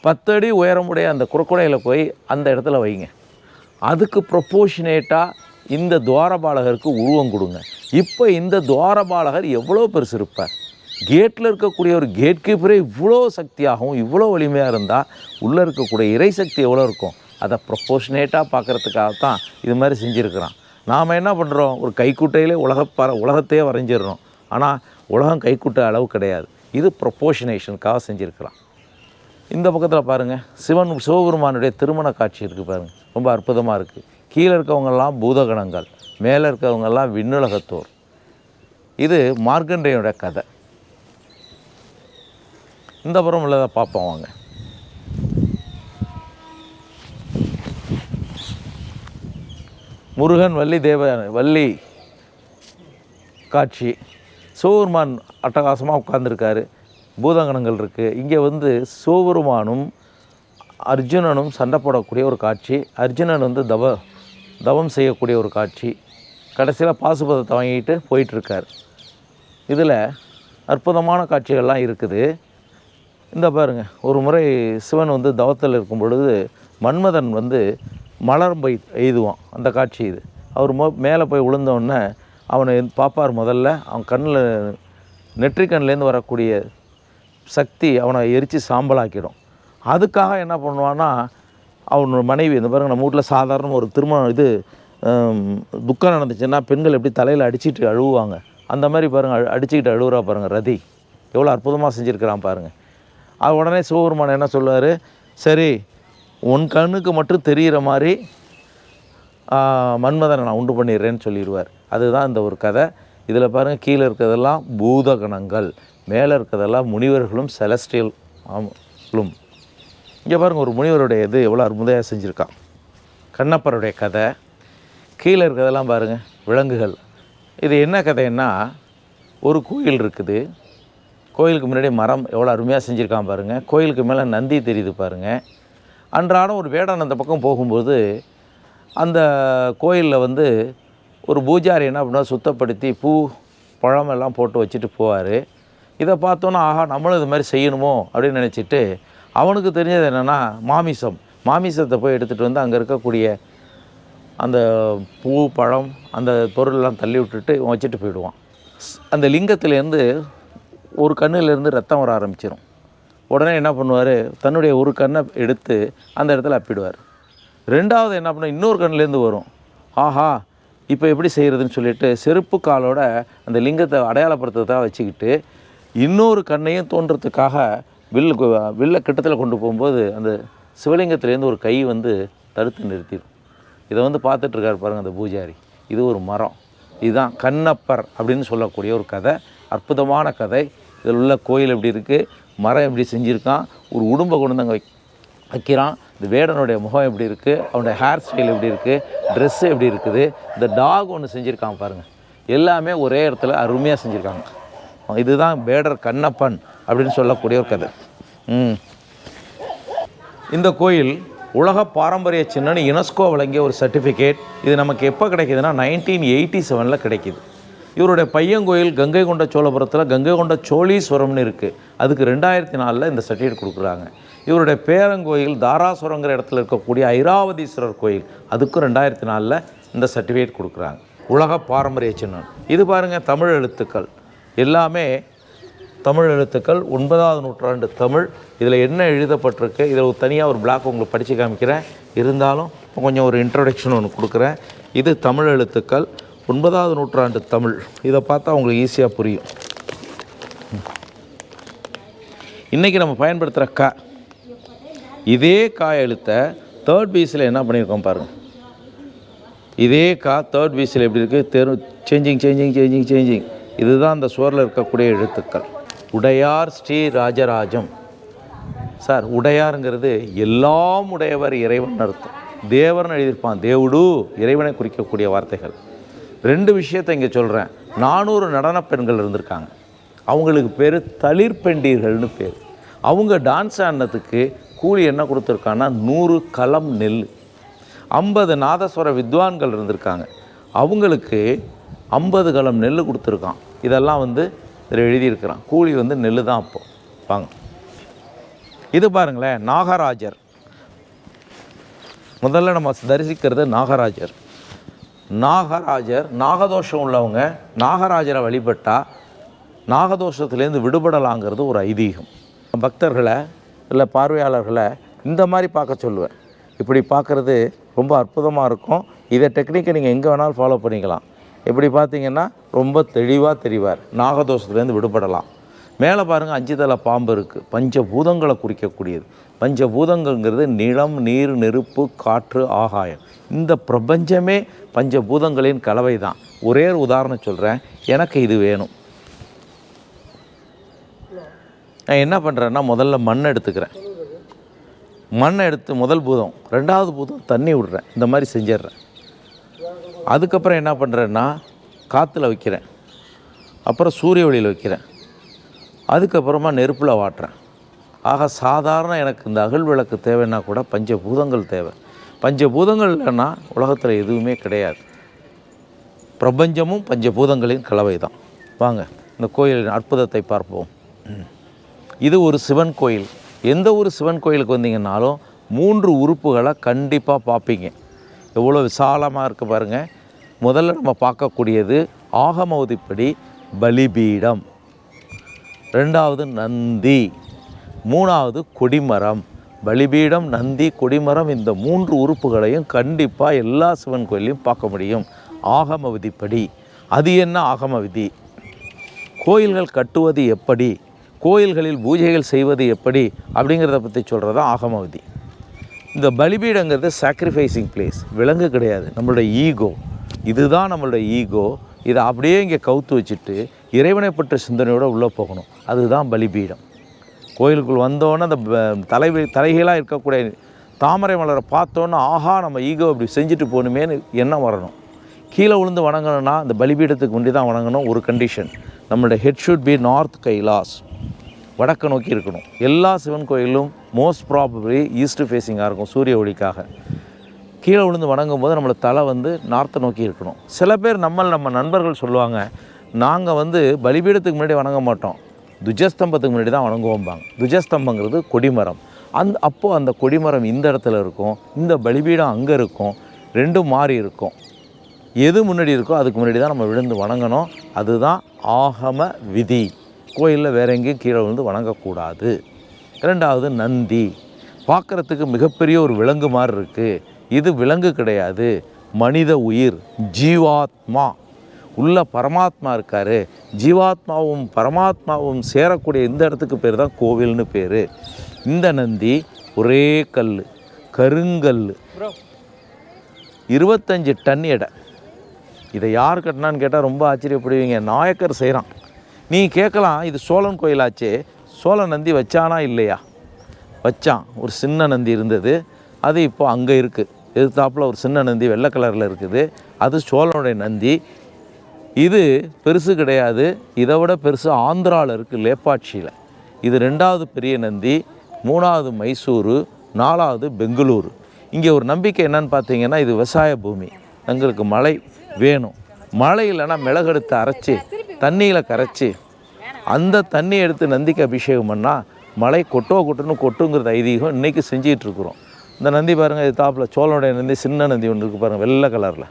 10 அடி உயரமுடைய அந்த குறுக்கடையில் போய் அந்த இடத்துல வைங்க. அதுக்கு ப்ரொப்போர்ஷனேட்டாக இந்த துவாரபாலகருக்கு உருவம் கொடுங்க. இப்போ இந்த துவாரபாலகர் எவ்வளோ பெருசு இருப்பார். கேட்டில் இருக்கக்கூடிய ஒரு கேட் கீப்பரே இவ்வளோ சக்தியாகவும் இவ்வளோ வலிமையாக இருந்தால் உள்ளே இருக்கக்கூடிய இறை சக்தி எவ்வளோ இருக்கும். அதை ப்ரொப்போர்ஷனேட்டாக பார்க்குறதுக்காகத்தான் இது மாதிரி செஞ்சுருக்கிறான். நாம் என்ன பண்ணுறோம், ஒரு கைக்குட்டையிலே உலகத்தையே வரைஞ்சிடுறோம். ஆனால் உலகம் கைக்குட்டை அளவு கிடையாது. இது ப்ரொப்போர்ஷனேஷனுக்காக செஞ்சுருக்கிறான். இந்த பக்கத்தில் பாருங்கள், சிவபெருமானுடைய திருமண காட்சி இருக்குது பாருங்கள், ரொம்ப அற்புதமாக இருக்குது. கீழே இருக்கவங்கெல்லாம் பூதகணங்கள், மேலே இருக்கவங்கெல்லாம் விண்ணுலகத்தோர். இது மார்க்கண்டேயோட கதை. இந்த புறம் உள்ளதை பார்ப்போம் வாங்க. முருகன் வள்ளி காட்சி. சிவபெருமான் அட்டகாசமாக உட்கார்ந்துருக்காரு, பூதகணங்கள் இருக்குது. இங்கே சிவபெருமானும் அர்ஜுனனும் சண்டை போடக்கூடிய ஒரு காட்சி. அர்ஜுனன் தவம் செய்யக்கூடிய ஒரு காட்சி. கடைசியில் பாசுபதத்தை வாங்கிட்டு போயிட்டுருக்கார். இதில் அற்புதமான காட்சிகள்லாம் இருக்குது. இந்த பாருங்கள், ஒரு முறை சிவன் தவத்தில் இருக்கும் பொழுது மன்மதன் மலர்ம்பை எய்துவான். அந்த காட்சி இது. அவர் மேலே போய் விழுந்தோடனே அவனை பார்ப்பார். முதல்ல அவன் கண்ணில் நெற்றிக்கண்லேருந்து வரக்கூடிய சக்தி அவனை எரித்து சாம்பலாக்கிடும். அதுக்காக என்ன பண்ணுவான்னா, அவனோட மனைவி, இந்த பாருங்கள், நம்ம வீட்டில் சாதாரண ஒரு திருமணம் துக்கம் நடந்துச்சுன்னா பெண்கள் எப்படி தலையில் அடிச்சுட்டு அழுவாங்க, அந்த மாதிரி பாருங்கள், அடிச்சுக்கிட்டு அழுவுறா பாருங்கள் ரதி. எவ்வளோ அற்புதமாக செஞ்சுருக்கிறான் பாருங்கள். அது உடனே சிவபெருமான் என்ன சொல்லுவார், சரி உன் கண்ணுக்கு மட்டும் தெரிகிற மாதிரி மன்மதனை நான் உண்டு பண்ணிடுறேன்னு சொல்லிடுவார். அதுதான் இந்த ஒரு கதை. இதில் பாருங்கள், கீழே இருக்கிறதெல்லாம் பூதகணங்கள், மேலே இருக்கிறதெல்லாம் முனிவர்களும் செலஸ்டியலும். இங்கே பாருங்கள், ஒரு முனிவருடைய இது எவ்வளோ அற்புதமாக செஞ்சுருக்கான். கண்ணப்பருடைய கதை. கீழே இருக்கிறதெல்லாம் பாருங்கள், விலங்குகள். இது என்ன கதைன்னா, ஒரு கோயில் இருக்குது. கோயிலுக்கு முன்னாடி மரம் எவ்வளோ அருமையாக செஞ்சுருக்கான் பாருங்கள். கோயிலுக்கு மேலே நந்தி தெரியுது பாருங்கள். அன்றாடம் ஒரு வேடன் அந்த பக்கம் போகும்போது அந்த கோயிலில் ஒரு பூஜாரி என்ன பண்ணுவார், சுத்தப்படுத்தி பூ பழம் எல்லாம் போட்டு வச்சுட்டு போவார். இதை பார்த்தோன்னா, ஆஹா நம்மளும் இது மாதிரி செய்யணுமோ அப்படின்னு நினச்சிட்டு, அவனுக்கு தெரிஞ்சது என்னென்னா மாமிசத்தை போய் எடுத்துகிட்டு அங்கே இருக்கக்கூடிய அந்த பூ பழம் அந்த பொருளெல்லாம் தள்ளி விட்டுட்டு வச்சுட்டு போயிடுவான். அந்த லிங்கத்திலேருந்து ஒரு கண்ணிலேருந்து ரத்தம் வர ஆரம்பிச்சிடும். உடனே என்ன பண்ணுவார், தன்னுடைய ஒரு கண்ணை எடுத்து அந்த இடத்துல அப்பிடுவார். ரெண்டாவது என்ன பண்ணுவார், இன்னொரு கண்ணிலேருந்து வரும். ஆஹா இப்போ எப்படி செய்கிறதுன்னு சொல்லிட்டு செருப்பு காலோட அந்த லிங்கத்தை அடையாளப்படுத்துறதாக வச்சுக்கிட்டு இன்னொரு கண்ணையும் தோன்றதுக்காக வில்ல கிட்டத்தில் கொண்டு போகும்போது அந்த சிவலிங்கத்திலேருந்து ஒரு கை தடுத்து நிறுத்திடும். இதை பார்த்துட்ருக்காரு பாருங்கள் அந்த பூஜாரி. இது ஒரு மரம். இதுதான் கண்ணப்பர் அப்படின்னு சொல்லக்கூடிய ஒரு கதை. அற்புதமான கதை. இதில் உள்ள கோயில் எப்படி இருக்குது, மரம் எப்படி செஞ்சுருக்கான், ஒரு உடும்பை கொண்டு அங்கே வைக்கிறான், இந்த வேடனுடைய முகம் எப்படி இருக்குது, அவனுடைய ஹேர் ஸ்டைல் எப்படி இருக்குது, ட்ரெஸ்ஸு எப்படி இருக்குது, இந்த டாக் ஒன்று செஞ்சுருக்காங்க பாருங்கள். எல்லாமே ஒரே இடத்துல அருமையாக செஞ்சுருக்காங்க. இதுதான் வேடர் கண்ணப்பன் அப்படின்னு சொல்லக்கூடிய ஒரு கதை. இந்த கோயில் உலக பாரம்பரிய சின்னம்னு யுனெஸ்கோ வழங்கிய ஒரு சர்டிஃபிகேட். இது நமக்கு எப்போ கிடைக்கிதுன்னா 1987 கிடைக்கிது. இவருடைய பையங்கோயில் கங்கை கொண்ட சோழபுரத்தில் கங்கை கொண்ட சோழீஸ்வரம்னு இருக்குது. அதுக்கு 2004 இந்த சர்டிஃபிகேட் கொடுக்குறாங்க. இவருடைய பேரங்கோயில் தாராசுரங்கிற இடத்துல இருக்கக்கூடிய ஐராவதீஸ்வரர் கோயில், அதுக்கும் 2004 இந்த சர்டிஃபிகேட் கொடுக்குறாங்க. உலக பாரம்பரிய சின்னம். இது பாருங்கள், தமிழ் எழுத்துக்கள் எல்லாமே தமிழ் எழுத்துக்கள், 9ஆம் நூற்றாண்டு தமிழ். இதில் என்ன எழுதப்பட்டிருக்கு, இதில் தனியாக ஒரு பிளாக் உங்களுக்கு படித்து காமிக்கிறேன். இருந்தாலும் கொஞ்சம் ஒரு இன்ட்ரொடக்ஷன் ஒன்று கொடுக்குறேன். இது தமிழ் எழுத்துக்கள், 9ஆம் நூற்றாண்டு தமிழ். இதை பார்த்தா உங்களுக்கு ஈஸியாக புரியும். இன்றைக்கி நம்ம பயன்படுத்துகிற இதே எழுத்தை தேர்ட் பீஸில் என்ன பண்ணியிருக்கோம் பாருங்கள். இதே தேர்ட் பீஸில் எப்படி இருக்குது, சேஞ்சிங். இதுதான் அந்த சுவரில் இருக்கக்கூடிய எழுத்துக்கள். உடையார் ஸ்ரீ ராஜராஜம். சார், உடையாருங்கிறது எல்லாம் உடையவர் இறைவன் அர்த்தம். தேவர்னு எழுதியிருப்பான். தேவுடு இறைவனை குறிக்கக்கூடிய வார்த்தைகள். 2 விஷயத்தை இங்கே சொல்கிறேன். 400 நடன பெண்கள் இருந்திருக்காங்க. அவங்களுக்கு பேர் தளிர்பெண்டீர்கள்னு பேர். அவங்க டான்ஸ் ஆடினதுக்கு கூலி என்ன கொடுத்துருக்காங்கன்னா 100 களம் நெல். 50 நாதஸ்வர வித்வான்கள் இருந்திருக்காங்க. அவங்களுக்கு 50 களம் நெல் கொடுத்துருக்கான். இதெல்லாம் வந்து இதில் எழுதியிருக்கிறான். கூலி வந்து நெல் தான். அப்போ வாங்க இது பாருங்களேன், நாகராஜர். முதல்ல நம்ம தரிசிக்கிறது நாகராஜர். நாகதோஷம் உள்ளவங்க நாகராஜரை வழிபட்டால் நாகதோஷத்துலேருந்து விடுபடலாங்கிறது ஒரு ஐதீகம். பக்தர்களை இல்லை பார்வையாளர்களை இந்த மாதிரி பார்க்க சொல்லுவேன். இப்படி பார்க்குறது ரொம்ப அற்புதமாக இருக்கும். இதை டெக்னிக்கை நீங்கள் எங்கே வேணாலும் ஃபாலோ பண்ணிக்கலாம். எப்படி பார்த்தீங்கன்னா ரொம்ப தெளிவாக தெரிவார். நாகதோஷத்துலேருந்து விடுபடலாம். மேலே பாருங்கள் 5 தலை பாம்பு இருக்குது. பஞ்சபூதங்களை குறிக்கக்கூடியது. பஞ்சபூதங்கள்ங்கிறது நிலம், நீர், நெருப்பு, காற்று, ஆகாயம். இந்த பிரபஞ்சமே பஞ்சபூதங்களின் கலவை தான். ஒரே ஒரு உதாரணம் சொல்கிறேன். எனக்கு இது வேணும். நான் என்ன பண்ணுறேன்னா முதல்ல மண் எடுத்துக்கிறேன். மண்ணை எடுத்து முதல் பூதம், 2வது பூதம் தண்ணி விடுறேன். இந்த மாதிரி செஞ்சிட்றேன். அதுக்கப்புறம் என்ன பண்ணுறேன்னா காற்றுல வைக்கிறேன். அப்புறம் சூரிய ஒளியில் வைக்கிறேன். அதுக்கப்புறமா நெருப்பில் வாட்டுறேன். ஆக சாதாரண எனக்கு இந்த அகல் விளக்கு தேவைன்னா கூட பஞ்சபூதங்கள் தேவை. பஞ்சபூதங்கள் இல்லைன்னா உலகத்தில் எதுவுமே கிடையாது. பிரபஞ்சமும் பஞ்சபூதங்களின் கலவை தான். வாங்க இந்த கோயிலின் அற்புதத்தை பார்ப்போம். இது ஒரு சிவன் கோயில். எந்த ஒரு சிவன் கோயிலுக்கு வந்தீங்கன்னாலும் 3 உறுப்புகளை கண்டிப்பாக பார்ப்பீங்க. எவ்வளோ விசாலமாக இருக்குது பாருங்கள். முதல்ல நம்ம பார்க்கக்கூடியது ஆகமவதிப்படி பலிபீடம், 2வது நந்தி, 3வது கொடிமரம். பலிபீடம், நந்தி, கொடிமரம் இந்த 3 உறுப்புகளையும் கண்டிப்பாக எல்லா சிவன் கோயிலையும் பார்க்க முடியும் ஆகம விதிப்படி. அது என்ன ஆகம விதி? கோயில்கள் கட்டுவது எப்படி, கோயில்களில் பூஜைகள் செய்வது எப்படி அப்படிங்கிறத பற்றி சொல்கிறது தான் ஆகம விதி. இந்த பலிபீடங்கிறது சாக்ரிஃபைசிங் பிளேஸ். விலங்கு கிடையாது, நம்மளுடைய ஈகோ. இதுதான் நம்மளுடைய ஈகோ. இதை அப்படியே இங்கே கவுத்து வச்சுட்டு இறைவனை பற்ற சிந்தனையோடு உள்ளே போகணும். அதுதான் பலிபீடம். கோயிலுக்குள் வந்தோன்னே அந்த தலைகீழாக இருக்கக்கூடிய தாமரை மலரை பார்த்தோன்னே ஆஹா நம்ம ஈகோ இப்படி செஞ்சுட்டு போகணுமேனு எண்ணம் வரணும். கீழே விழுந்து வணங்கணும்னா இந்த பலிபீடத்துக்கு முன்னாடி தான் வணங்கணும். ஒரு கண்டிஷன், நம்மளுடைய head should be north Kailash, வடக்கு நோக்கி இருக்கணும். எல்லா சிவன் கோயிலும் மோஸ்ட் ப்ராபப்ளி ஈஸ்ட் ஃபேஸிங்காக இருக்கும் சூரிய ஒளிக்காக. கீழே விழுந்து வணங்கும் போது நம்மளோட தலை வந்து நார்த்தை நோக்கி இருக்கணும். சில பேர் நம்ம நண்பர்கள் சொல்லுவாங்க, நாங்கள் வந்து பலிபீடத்துக்கு முன்னாடி வணங்க மாட்டோம், துஜஸ்தம்பத்துக்கு முன்னாடி தான் வணங்குவோம்பாங்க. துஜஸ்தம்பங்கிறது கொடிமரம். அப்போது அந்த கொடிமரம் இந்த இடத்துல இருக்கும், இந்த பலிபீடம் அங்கே இருக்கும், 2ம் மாறி இருக்கும். எது முன்னாடி இருக்கோ அதுக்கு முன்னாடி தான் நம்ம விழுந்து வணங்கணும். அதுதான் ஆகம விதி. கோயிலில் வேற எங்கேயும் கீழே விழுந்து வணங்கக்கூடாது. 2வது நந்தி. பார்க்குறதுக்கு மிகப்பெரிய ஒரு விலங்கு மாதிரி இருக்குது. இது விலங்கு கிடையாது, மனித உயிர், ஜீவாத்மா. உள்ள பரமாத்மா இருக்கார். ஜீவாத்மாவும் பரமாத்மாவும் சேரக்கூடிய இந்த இடத்துக்கு பேர் தான் கோவில்னு பேர். இந்த நந்தி ஒரே கல், கருங்கல், 25 டன் எடை. இதை யார் கட்டினான்னு கேட்டால் ரொம்ப ஆச்சரியப்படுவீங்க. நாயக்கர் செய்கிறான். நீ கேட்கலாம், இது சோழன் கோயிலாச்சே, சோழ நந்தி வச்சானா இல்லையா? வச்சான். ஒரு சின்ன நந்தி இருந்தது, அது இப்போ அங்கே இருக்குது. எதிர்த்தாப்பில் ஒரு சின்ன நந்தி வெள்ளை கலரில் இருக்குது, அது சோழனுடைய நந்தி. இது பெருசு கிடையாது, இதை விட பெருசு ஆந்திராவில் இருக்குது, லேப்பாட்சியில். இது 2வது பெரிய நந்தி, 3வது மைசூரு, 4வது பெங்களூரு. இங்கே ஒரு நம்பிக்கை என்னன்னு பார்த்தீங்கன்னா, இது விவசாய பூமி, எங்களுக்கு மழை வேணும். மழை இல்லைன்னா மிளகெடுத்து அரைச்சி தண்ணியில் கரைச்சி அந்த தண்ணி எடுத்து நந்திக்கு அபிஷேகம் பண்ணால் மழை கொட்டுன்னு கொட்டுங்கிறது ஐதீகம். இன்றைக்கி செஞ்சிகிட்ருக்குறோம். இந்த நந்தி பாருங்கள், இது தாப்பில் சோழனுடைய நந்தி, சின்ன நந்தி ஒன்று இருக்குது பாருங்கள், வெள்ளை கலரில்.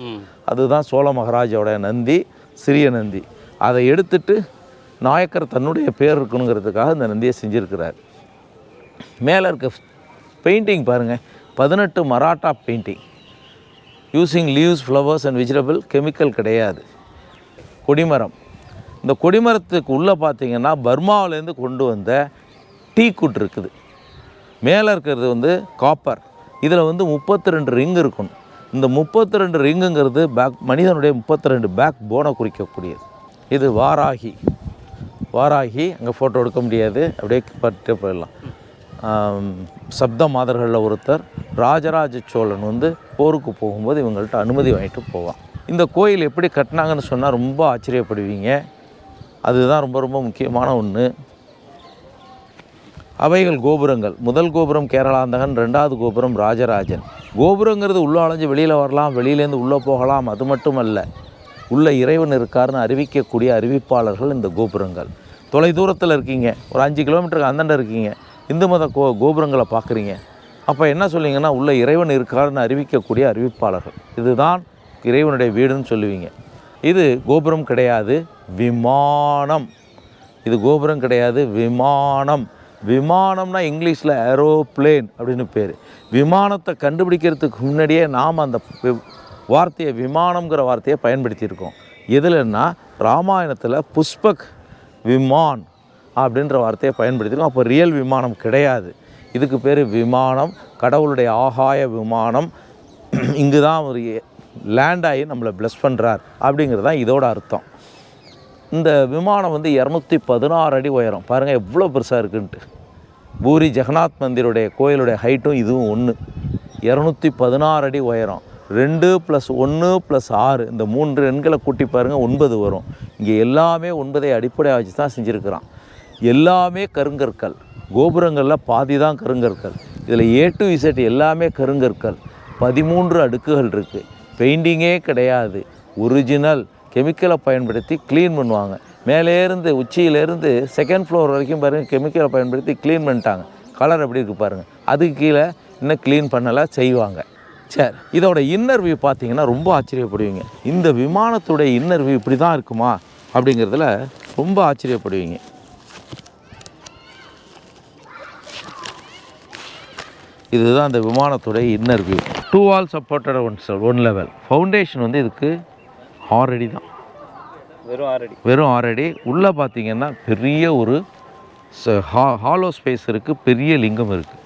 அதுதான் சோழ மகாராஜாவோடைய நந்தி, சிறிய நந்தி. அதை எடுத்துட்டு நாயக்கர் தன்னுடைய பேர் இருக்கணுங்கிறதுக்காக இந்த நந்தியை செஞ்சுருக்கிறார். மேலே இருக்க பெயிண்டிங் பாருங்கள், 18 Maratha painting. Using leaves, flowers and vegetable, chemical கிடையாது. கொடிமரம். இந்த கொடிமரத்துக்கு உள்ளே பார்த்தீங்கன்னா பர்மாவிலேருந்து கொண்டு வந்த டீக்குட் இருக்குது. மேலே இருக்கிறது வந்து காப்பர். இதில் வந்து 32 ரிங் இருக்கணும். இந்த 32 ரிங்குங்கிறது மனிதனுடைய 32 பேக் போனை குறிக்கக்கூடியது. இது வாராகி. அங்கே ஃபோட்டோ எடுக்க முடியாது, அப்படியே பட்டு போயிடலாம். சப்த மாதர்களில் ஒருத்தர் ராஜராஜ சோழன் வந்து போருக்கு போகும்போது இவங்கள்ட்ட அனுமதி வாங்கிட்டு போவான். இந்த கோயில் எப்படி கட்டினாங்கன்னு சொன்னால் ரொம்ப ஆச்சரியப்படுவீங்க. அதுதான் ரொம்ப ரொம்ப முக்கியமான ஒன்று. அவைகள் கோபுரங்கள். முதல் கோபுரம் கேரளாந்தகன், ரெண்டாவது கோபுரம் ராஜராஜன். கோபுரங்கிறது உள்ளே அலைஞ்சு வெளியில் வரலாம், வெளியிலேருந்து உள்ளே போகலாம். அது மட்டும் அல்ல, உள்ள இறைவன் இருக்காருன்னு அறிவிக்கக்கூடிய அறிவிப்பாளர்கள் இந்த கோபுரங்கள். தொலை தூரத்தில் இருக்கீங்க, ஒரு 5 கிலோமீட்டருக்கு அந்தாண்ட இருக்கீங்க, இந்து மத கோபுரங்களை பார்க்குறீங்க. அப்போ என்ன சொல்லிங்கன்னா, உள்ள இறைவன் இருக்காருன்னு அறிவிக்கக்கூடிய அறிவிப்பாளர்கள். இதுதான் இறைவனுடைய வீடுன்னு சொல்லுவீங்க. இது கோபுரம் கிடையாது, விமானம். இது கோபுரம் கிடையாது, விமானம். விமானம்னா இங்கிலீஷில் ஏரோப்ளேன் அப்படின்னு பேர். விமானத்தை கண்டுபிடிக்கிறதுக்கு முன்னாடியே நாம் அந்த வார்த்தையை, விமானம்ங்கிற வார்த்தையை பயன்படுத்தியிருக்கோம். எதுலன்னா ராமாயணத்தில் புஷ்பக் விமான் அப்படின்ற வார்த்தையை பயன்படுத்தியிருக்கோம். அப்போ ரியல் விமானம் கிடையாது, இதுக்கு பேர் விமானம், கடவுளுடைய ஆகாய விமானம். இங்கு தான் ஒரு லேண்ட் ஆகி நம்மளை ப்ளஸ் பண்ணுறார் அப்படிங்கிறது தான் இதோட அர்த்தம். இந்த விமானம் வந்து 216 அடி உயரம். பாருங்கள் எவ்வளோ பெருசாக இருக்குன்ட்டு. பூரி ஜெகநாத் மந்திருடைய கோயிலுடைய ஹைட்டும் இதுவும் ஒன்று. 216 அடி உயரம். 2 + 1 + 6 இந்த 3 எண்களை கூட்டி பாருங்கள், 9 வரும். இங்கே எல்லாமே 9ஐ அடிப்படையாக வச்சு தான் செஞ்சுருக்கிறான். எல்லாமே கருங்கற்கள். கோபுரங்களில் பாதி தான் கருங்கற்கள். இதில் A to Z எல்லாமே கருங்கற்கள். 13 அடுக்குகள் இருக்குது. பெயிண்டிங்கே கிடையாது, ஒரிஜினல். கெமிக்கலை பயன்படுத்தி க்ளீன் பண்ணுவாங்க. மேலேருந்து உச்சியிலேருந்து 2nd ஃப்ளோர் வரைக்கும் பாருங்கள், கெமிக்கலை பயன்படுத்தி க்ளீன் பண்ணிட்டாங்க. கலர் எப்படி இருக்குது பாருங்கள். அதுக்கு கீழே இன்னும் க்ளீன் பண்ணலை, செய்வாங்க. சரி, இதோட இன்னர் வியூ பார்த்தீங்கன்னா ரொம்ப ஆச்சரியப்படுவீங்க. இந்த விமானத்துடைய இன்னர் வியூ இப்படி தான் இருக்குமா அப்படிங்கிறதுல ரொம்ப ஆச்சரியப்படுவீங்க. இதுதான் இந்த விமானத்துடைய இன்னர் வியூ. 2 வால் சப்போர்ட்டட் 1 லெவல். ஃபவுண்டேஷன் வந்து இதுக்கு 6 அடி தான், வெறும் 6 அடி. உள்ளே பார்த்தீங்கன்னா பெரிய ஒரு ஹாலோ ஸ்பேஸ் இருக்குது, பெரிய லிங்கம் இருக்குது.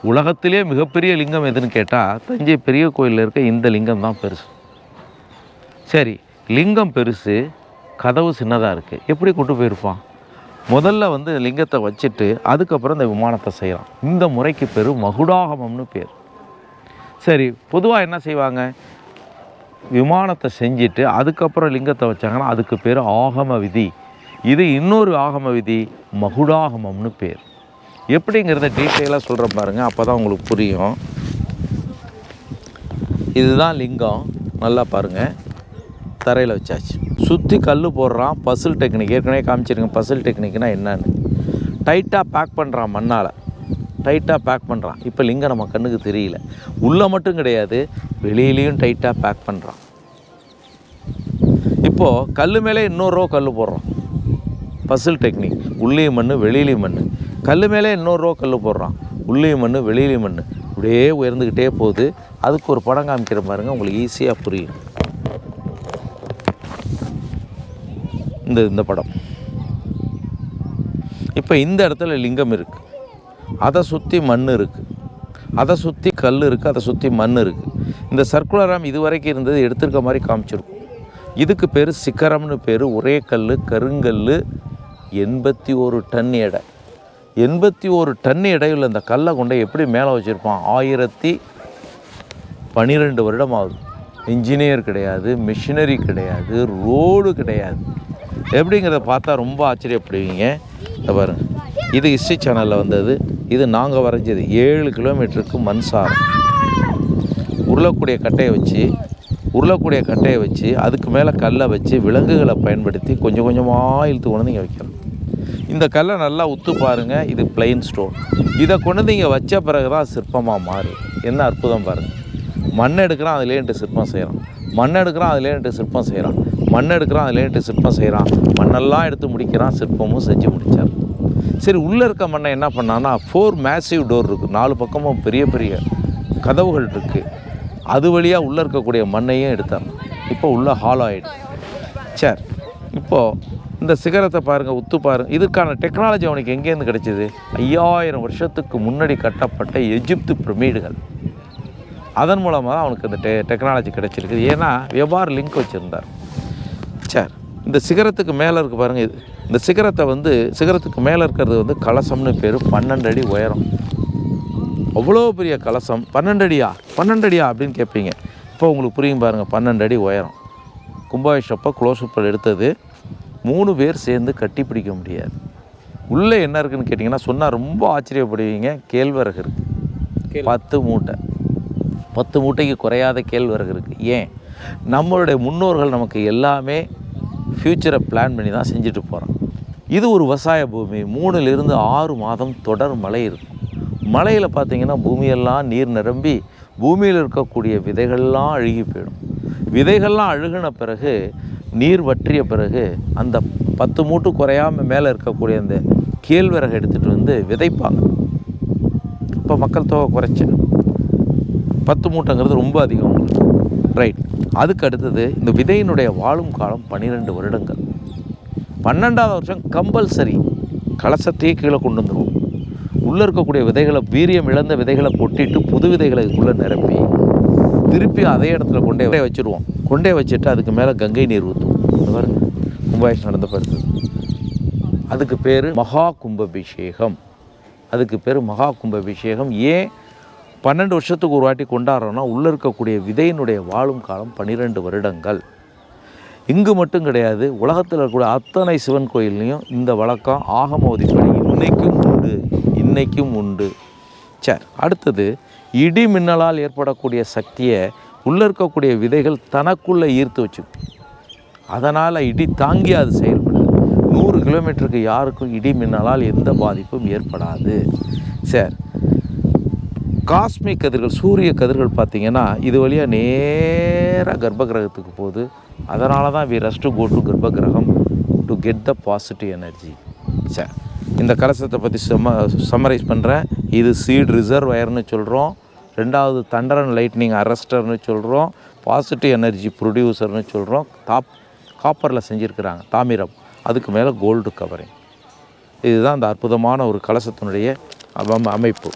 உலகத்திலே மிகப்பெரிய லிங்கம் எதுன்னு கேட்டால் தஞ்சை பெரிய கோயிலில் இருக்க இந்த லிங்கம் தான் பெருசு. சரி, லிங்கம் பெருசு, கதவு சின்னதாக இருக்குது, எப்படி கொண்டு போயிருப்பான்? முதல்ல வந்து லிங்கத்தை வச்சுட்டு அதுக்கப்புறம் இந்த விமானத்தை செய்யலாம். இந்த முறைக்கு பேர் மகுடாகமம்னு பேர். சரி, பொதுவாக என்ன செய்வாங்க, விமானத்தை செஞ்சுட்டு அதுக்கப்புறம் லிங்கத்தை வச்சாங்கன்னா அதுக்கு பேர் ஆகம விதி. இது இன்னொரு ஆகம விதி, மகுடாகமம்னு பேர். எப்படிங்கிறத டீட்டெயிலாக சொல்கிற பாருங்கள், அப்போ தான் உங்களுக்கு புரியும். இதுதான் லிங்கம், நல்லா பாருங்கள். தரையில் வச்சாச்சு, சுற்றி கல் போடுறான். பசில் டெக்னிக் ஏற்கனவே காமிச்சிருங்க. பசில் டெக்னிக்னால் என்னன்னு டைட்டாக பேக் பண்ணுறான், மண்ணால் டைட்டாக பேக் பண்ணுறான். இப்போ லிங்கம் நம்ம கண்ணுக்கு தெரியல. உள்ளே மட்டும் கிடையாது, வெளியிலையும் டைட்டாக பேக் பண்ணுறான். இப்போது கல் மேலே இன்னொரு ரோ கல் போடுறான். பசில் டெக்னிக், உள்ளேயும் மண் வெளியிலையும் மண். கல் மேலே இன்னொரு ரோ கல் போடுறான், உள்ளேயும் மண் வெளியிலையும் மண். இப்படியே உயர்ந்துக்கிட்டே போகுது. அதுக்கு ஒரு படம் காமிக்கிற பாருங்கள், உங்களுக்கு ஈஸியாக புரியும். இந்த படம். இப்போ இந்த இடத்துல லிங்கம் இருக்குது, அதை சுற்றி மண் இருக்குது, அதை சுற்றி கல் இருக்குது, அதை சுற்றி மண் இருக்குது. இந்த சர்க்குலராம் இது வரைக்கும் இருந்தது எடுத்துருக்க மாதிரி காமிச்சிருக்கும். இதுக்கு பேர் சிக்கரம்னு பேர். ஒரே கல், கருங்கல், 81 டன் எடை. 81 டன் எடையில் இந்த கல்லை கொண்டு எப்படி மேலே வச்சுருப்பான்? 1012 வருடம் ஆகுது. இன்ஜினியர் கிடையாது, மிஷினரி கிடையாது, ரோடு கிடையாது. எப்படிங்கிறத பார்த்தா ரொம்ப ஆச்சரியப்படுவீங்க. இதை பாருங்க, இது ஹிஸ்ட்ரி சேனலில் வந்தது. இது நாங்கள் வரைஞ்சது. 7 கிலோமீட்டருக்கு மண் சாரம். உருளக்கூடிய கட்டையை வச்சு அதுக்கு மேலே கல்லை வச்சு விலங்குகளை பயன்படுத்தி கொஞ்சம் கொஞ்சமாக இழுத்து கொண்டு இங்கே வைக்கிறோம். இந்த கல்லை நல்லா உத்து பாருங்கள், இது பிளைன் ஸ்டோன். இதை கொண்டு இங்கே வச்ச பிறகு தான் சிற்பமாக மாறும். என்ன அற்புதம் பாருங்கள். மண் எடுக்கிறான், அதுலேன்ட்டு சிற்பம் செய்கிறான். மண் எடுக்கிறான், அதுலேன்ட்டு சிற்பம் செய்கிறான். மண் எடுக்கிறான், அதுலேன்ட்டு சிற்பம் செய்கிறான். மண்ணெல்லாம் எடுத்து முடிக்கிறான், சிற்பமும் செஞ்சு முடித்தார். சரி, உள்ளே இருக்க மண்ணை என்ன பண்ணான்னா 4 மேசிவ் டோர் இருக்குது. 4 பக்கமும் பெரிய பெரிய கதவுகள் இருக்குது. அது வழியாக உள்ளே இருக்கக்கூடிய மண்ணையும் எடுத்தார். இப்போ உள்ள ஹால் ஆகிடு. சரி, இப்போது இந்த சிகரத்தை பாருங்கள், உத்து பாருங்கள். இதுக்கான டெக்னாலஜி அவனுக்கு எங்கேருந்து கிடைச்சிது? 5000 வருஷத்துக்கு முன்னாடி கட்டப்பட்ட எஜிப்து பிரமிடுகள். அதன் மூலமாக தான் அவனுக்கு இந்த டெக்னாலஜி கிடைச்சிருக்குது. ஏன்னா வியாபார லிங்க் வச்சுருந்தார். சரி, இந்த சிகரத்துக்கு மேலே இருக்குது பாருங்கள். இது இந்த சிகரத்தை வந்து சிகரத்துக்கு மேலே இருக்கிறது வந்து கலசம்னு பேர். 12 அடி உயரம். அவ்வளோ பெரிய கலசம். 12 அடியா அப்படின்னு கேட்பீங்க. இப்போ உங்களுக்கு புரியும் பாருங்கள். 12 அடி உயரம். கும்பாபிஷேகப்போ க்ளோஸ்அப்பில் எடுத்தது. 3 பேர் சேர்ந்து கட்டி பிடிக்க முடியாது. உள்ளே என்ன இருக்குதுன்னு கேட்டிங்கன்னா சொன்னால் ரொம்ப ஆச்சரியப்படுவீங்க. கேழ்வரகு இருக்குது 10 மூட்டை. 10 மூட்டைக்கு குறையாத கேழ்வரகு இருக்குது. ஏன்? நம்மளுடைய முன்னோர்கள் நமக்கு எல்லாமே ஃப்யூச்சரை பிளான் பண்ணி தான் செஞ்சுட்டு போகிறோம். இது ஒரு விவசாய பூமி. 3லிருந்து 6 மாதம் தொடர் மழை இருக்கும். மழையில் பார்த்திங்கன்னா பூமியெல்லாம் நீர் நிரம்பி பூமியில் இருக்கக்கூடிய விதைகள்லாம் அழுகி போயிடும். விதைகள்லாம் அழுகின பிறகு நீர் வற்றிய பிறகு அந்த 10 மூட்டு குறையாமல் மேலே இருக்கக்கூடிய அந்த கேழ்வரகை எடுத்துகிட்டு வந்து விதைப்பாங்க. இப்போ மக்கள் தொகை குறைச்சி 10 மூட்டைங்கிறது ரொம்ப அதிகம். ரைட். அதுக்கு அடுத்தது இந்த விதையினுடைய வாழும் காலம் 12 வருடங்கள். 12ஆவது வருஷம் கம்பல்சரி கலசத்தையே கீழே கொண்டு வந்துடுவோம். உள்ளே இருக்கக்கூடிய விதைகளை, வீரியம் இழந்த விதைகளை கொட்டிட்டு புது விதைகளை இதுக்குள்ளே நிரப்பி திருப்பி அதே இடத்துல கொண்டே வச்சுருவோம். கொண்டே வச்சுட்டு அதுக்கு மேலே கங்கை நீர் ஊற்றுவோம். பாருங்க, கும்பாபிஷேகம் நடந்த பிறகு அதுக்கு பேர் மகா கும்பாபிஷேகம். அதுக்கு பேர் மகா கும்பாபிஷேகம். ஏன் 12 வருஷத்துக்கு ஒரு வாட்டி கொண்டாடுறோன்னா உள்ளே இருக்கக்கூடிய விதையினுடைய வாழும் காலம் 12 வருடங்கள். இங்கு மட்டும் கிடையாது, உலகத்தில் இருக்கக்கூடிய அத்தனை சிவன் கோயில்லையும் இந்த வழக்கம் ஆகமோதிப்படி இன்னைக்கும் உண்டு. சரி, அடுத்தது இடி மின்னலால் ஏற்படக்கூடிய சக்தியை உள்ளே இருக்கக்கூடிய விதைகள் தனக்குள்ளே ஈர்த்து வச்சுக்கும். அதனால் இடி தாங்கி அது செயல்படுது. 100 கிலோமீட்டருக்கு யாருக்கும் இடி மின்னலால் எந்த பாதிப்பும் ஏற்படாது. சரி, காஸ்மிக் கதிர்கள், சூரிய கதிர்கள் பார்த்திங்கன்னா இது வழியாக நேராக கர்ப்ப கிரகத்துக்கு போகுது. அதனால தான் we rush to go to garbha griham to get the positive energy. சரி, இந்த கலசத்தை பற்றி சம்மரைஸ் பண்ணுறேன். இது சீட் ரிசர்வயர்னு சொல்கிறோம். 2வது தண்டர் அண்ட் லைட்னிங் அரெஸ்டர்னு சொல்கிறோம். பாசிட்டிவ் எனர்ஜி ப்ரொடியூசர்னு சொல்கிறோம். காப்பரில் செஞ்சுருக்கிறாங்க, தாமிரம். அதுக்கு மேலே கோல்டு கவரிங். இதுதான் அந்த அற்புதமான ஒரு கலசத்தினுடைய அமைப்பு.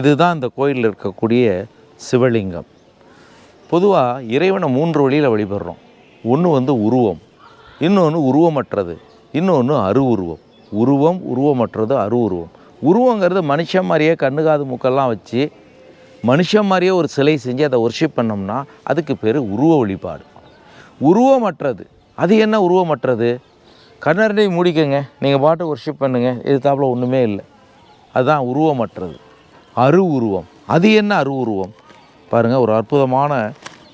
இதுதான் இந்த கோயிலில் இருக்கக்கூடிய சிவலிங்கம். பொதுவாக இறைவனை 3 வழியில் வழிபடுறோம். ஒன்று உருவம், இன்னொன்று உருவமற்றது, இன்னொன்று அருவுருவம். உருவமற்றது, அருவுருவம். உருவங்கிறது மனுஷன் மாதிரியே கண்ணு காது மூக்கெல்லாம் வச்சு மனுஷன் மாதிரியே ஒரு சிலை செஞ்சு அதை ஒர்ஷிப் பண்ணோம்னா அதுக்கு பேர் உருவ வழிபாடு. உருவமற்றது, அது என்ன உருவமற்றது? கண்ணரண்டை மூடிக்கங்க, நீங்கள் பாட்டு ஒர்ஷிப் பண்ணுங்கள், எதிர்த்தாப்புல ஒன்றுமே இல்லை. அதுதான் உருவமற்றது. அருவுருவம், அது என்ன அருவுருவம்? பாருங்கள், ஒரு அற்புதமான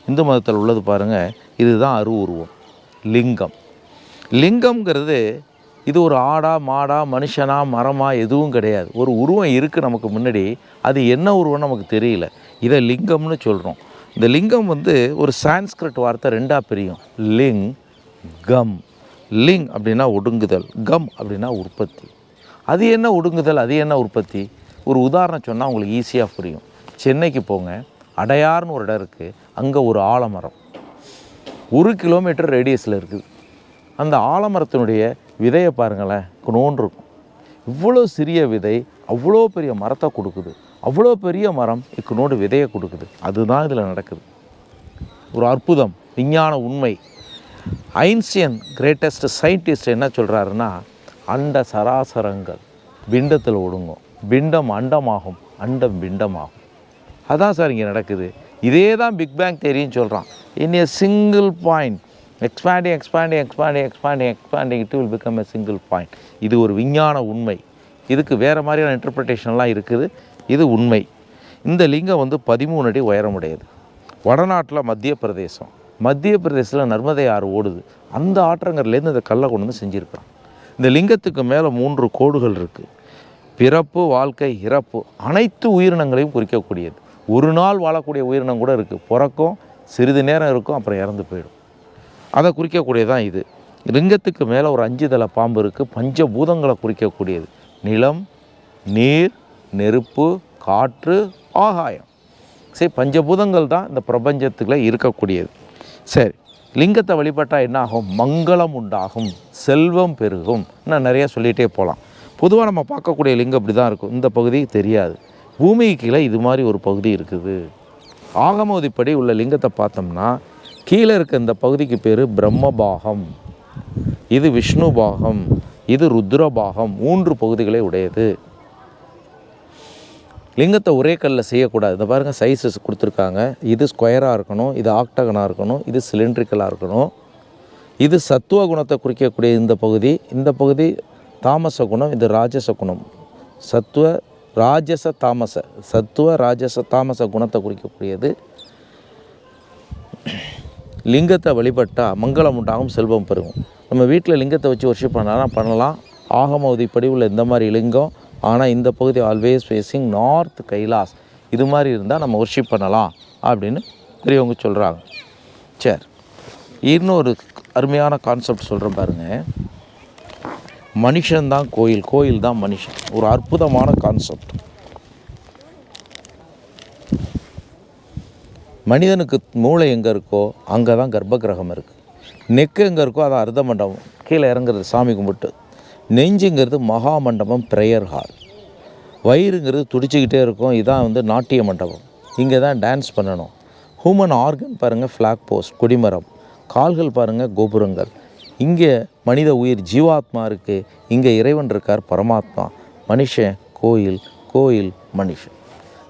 இந்து மதத்தில் உள்ளது பாருங்கள். இதுதான் அருவுருவம். லிங்கம்ங்கிறது இது ஒரு ஆடா மாடா மனுஷனா மரமா எதுவும் கிடையாது. ஒரு உருவம் இருக்குது நமக்கு முன்னாடி, அது என்ன உருவம் நமக்கு தெரியல. இதை லிங்கம்னு சொல்கிறோம். இந்த லிங்கம் ஒரு சான்ஸ்கிரிட் வார்த்தை 2ஆக பிரியும். கம். லிங் அப்படின்னா ஒடுங்குதல், கம் அப்படின்னா உற்பத்தி. அது என்ன ஒடுங்குதல், அது என்ன உற்பத்தி? ஒரு உதாரணம் சொன்னால் உங்களுக்கு ஈஸியாக புரியும். சென்னைக்கு போங்க, அடையார்னு ஒரு இடம் இருக்குது. அங்கே ஒரு ஆலமரம் 1 கிலோமீட்டர் ரேடியஸில் இருக்குது. அந்த ஆலமரத்தினுடைய விதையை பாருங்களேன், குணோன்னு இருக்கும். இவ்வளோ சிறிய விதை அவ்வளோ பெரிய மரத்தை கொடுக்குது. அவ்வளோ பெரிய மரம் இக்குனோடு விதையை கொடுக்குது. அதுதான் இதில் நடக்குது. ஒரு அற்புதம், விஞ்ஞான உண்மை. ஐன்ஸ்டீன் கிரேட்டஸ்ட் சயின்டிஸ்ட் என்ன சொல்கிறாருன்னா, அண்ட சராசரங்கள் பிண்டத்தில் ஒடுங்கும், பிண்டம் அண்டமாகும், அண்டம் பிண்டமாகும். அதான் சார் இங்கே நடக்குது. இதே தான் பிக் பேங் தியரின்னு சொல்கிறான். In a single point expanding it will become a single point. இது ஒரு விஞ்ஞான உண்மை. இதுக்கு வேறு மாதிரியான இன்டர்பிரிட்டேஷன்லாம் இருக்குது. இது உண்மை. இந்த லிங்கம் 13 அடி உயரமுடையது. வடநாட்டில் மத்திய பிரதேசத்தில் நர்மதை ஆறு ஓடுது. அந்த ஆற்றங்கரையிலேருந்து இந்த கல்லை கொண்டு வந்து செஞ்சுருக்கான். இந்த லிங்கத்துக்கு மேலே 3 கோடுகள் இருக்குது. பிறப்பு, வாழ்க்கை, இறப்பு அனைத்து உயிரினங்களையும் குறிக்கக்கூடியது. ஒரு நாள் வாழக்கூடிய உயிரினம் கூட இருக்குது. பிறக்கும், சிறிது நேரம் இருக்கும், அப்புறம் இறந்து போயிடும். அதை குறிக்கக்கூடியதான் இது. லிங்கத்துக்கு மேலே ஒரு 5 தலை பாம்பு இருக்குது. பஞ்சபூதங்களை குறிக்கக்கூடியது. நிலம், நீர், நெருப்பு, காற்று, ஆகாயம். சரி, பஞ்சபூதங்கள் தான் இந்த பிரபஞ்சத்துக்குள்ளே இருக்கக்கூடியது. சரி, லிங்கத்தை வழிபட்டால் என்ன ஆகும்? மங்களம் உண்டாகும், செல்வம் பெருகும். இன்னும் நிறையா சொல்லிகிட்டே போகலாம். பொதுவாக நம்ம பார்க்கக்கூடிய லிங்கம் இப்படி தான் இருக்கும். இந்த பகுதி தெரியாது. பூமிக்கு கீழே இது மாதிரி ஒரு பகுதி இருக்குது. ஆகமோதிப்படி உள்ள லிங்கத்தை பார்த்தோம்னா கீழே இருக்க இந்த பகுதிக்கு பேர் பிரம்மபாகம், இது விஷ்ணு பாகம், இது ருத்ரபாகம். 3 பகுதிகளை உடையது. லிங்கத்தை ஒரே கல்லில் செய்யக்கூடாது. இந்த பாருங்கள் சைஸஸ் கொடுத்துருக்காங்க. இது ஸ்கொயராக இருக்கணும், இது ஆக்டகனாக இருக்கணும், இது சிலிண்ட்ரிக்கலாக இருக்கணும். இது சத்துவ குணத்தை குறிக்கக்கூடிய இந்த பகுதி தாமச குணம், இது ராஜச குணம். சத்துவ ராஜச தாமச குணத்தை குறிக்கக்கூடியது. லிங்கத்தை வழிபட்டால் மங்களம் உண்டாகும், செல்வம் பெருகும். நம்ம வீட்டில் லிங்கத்தை வச்சு வர்ஷிப் பண்ணலாம். ஆகம விதிப்படி உள்ள இந்த மாதிரி லிங்கம். ஆனால் இந்த பகுதி ஆல்வேஸ் ஃபேஸிங் நார்த் கைலாஸ். இது மாதிரி இருந்தால் நம்ம வர்ஷிப் பண்ணலாம் அப்படின்னு பெரியவங்க சொல்கிறாங்க. சரி, இன்னொரு அருமையான கான்செப்ட் சொல்கிறேன் பாருங்கள். மனுஷன்தான் கோயில், கோயில் தான் மனுஷன். ஒரு அற்புதமான கான்செப்ட். மனிதனுக்கு மூளை எங்கே இருக்கோ அங்கே தான் கர்ப்ப கிரகம் இருக்குது. நெக்கு எங்கே இருக்கோ அதான் அர்த்த மண்டபம், கீழே இறங்குறது சாமி கும்பிட்டு. நெஞ்சுங்கிறது மகா மண்டபம், ப்ரேயர் ஹால். வயிறுங்கிறது துடிச்சிக்கிட்டே இருக்கும், இதான் நாட்டிய மண்டபம், இங்கே தான் டான்ஸ் பண்ணணும். ஹியூமன் ஆர்கன் பாருங்கள், ஃப்ளாக் போஸ்ட், கொடிமரம். கால்கள் பாருங்கள், கோபுரங்கள். இங்கே மனித உயிர் ஜீவாத்மா இருக்குது, இங்கே இறைவன் இருக்கார், பரமாத்மா. மனுஷன் கோயில், கோயில் மனுஷன்.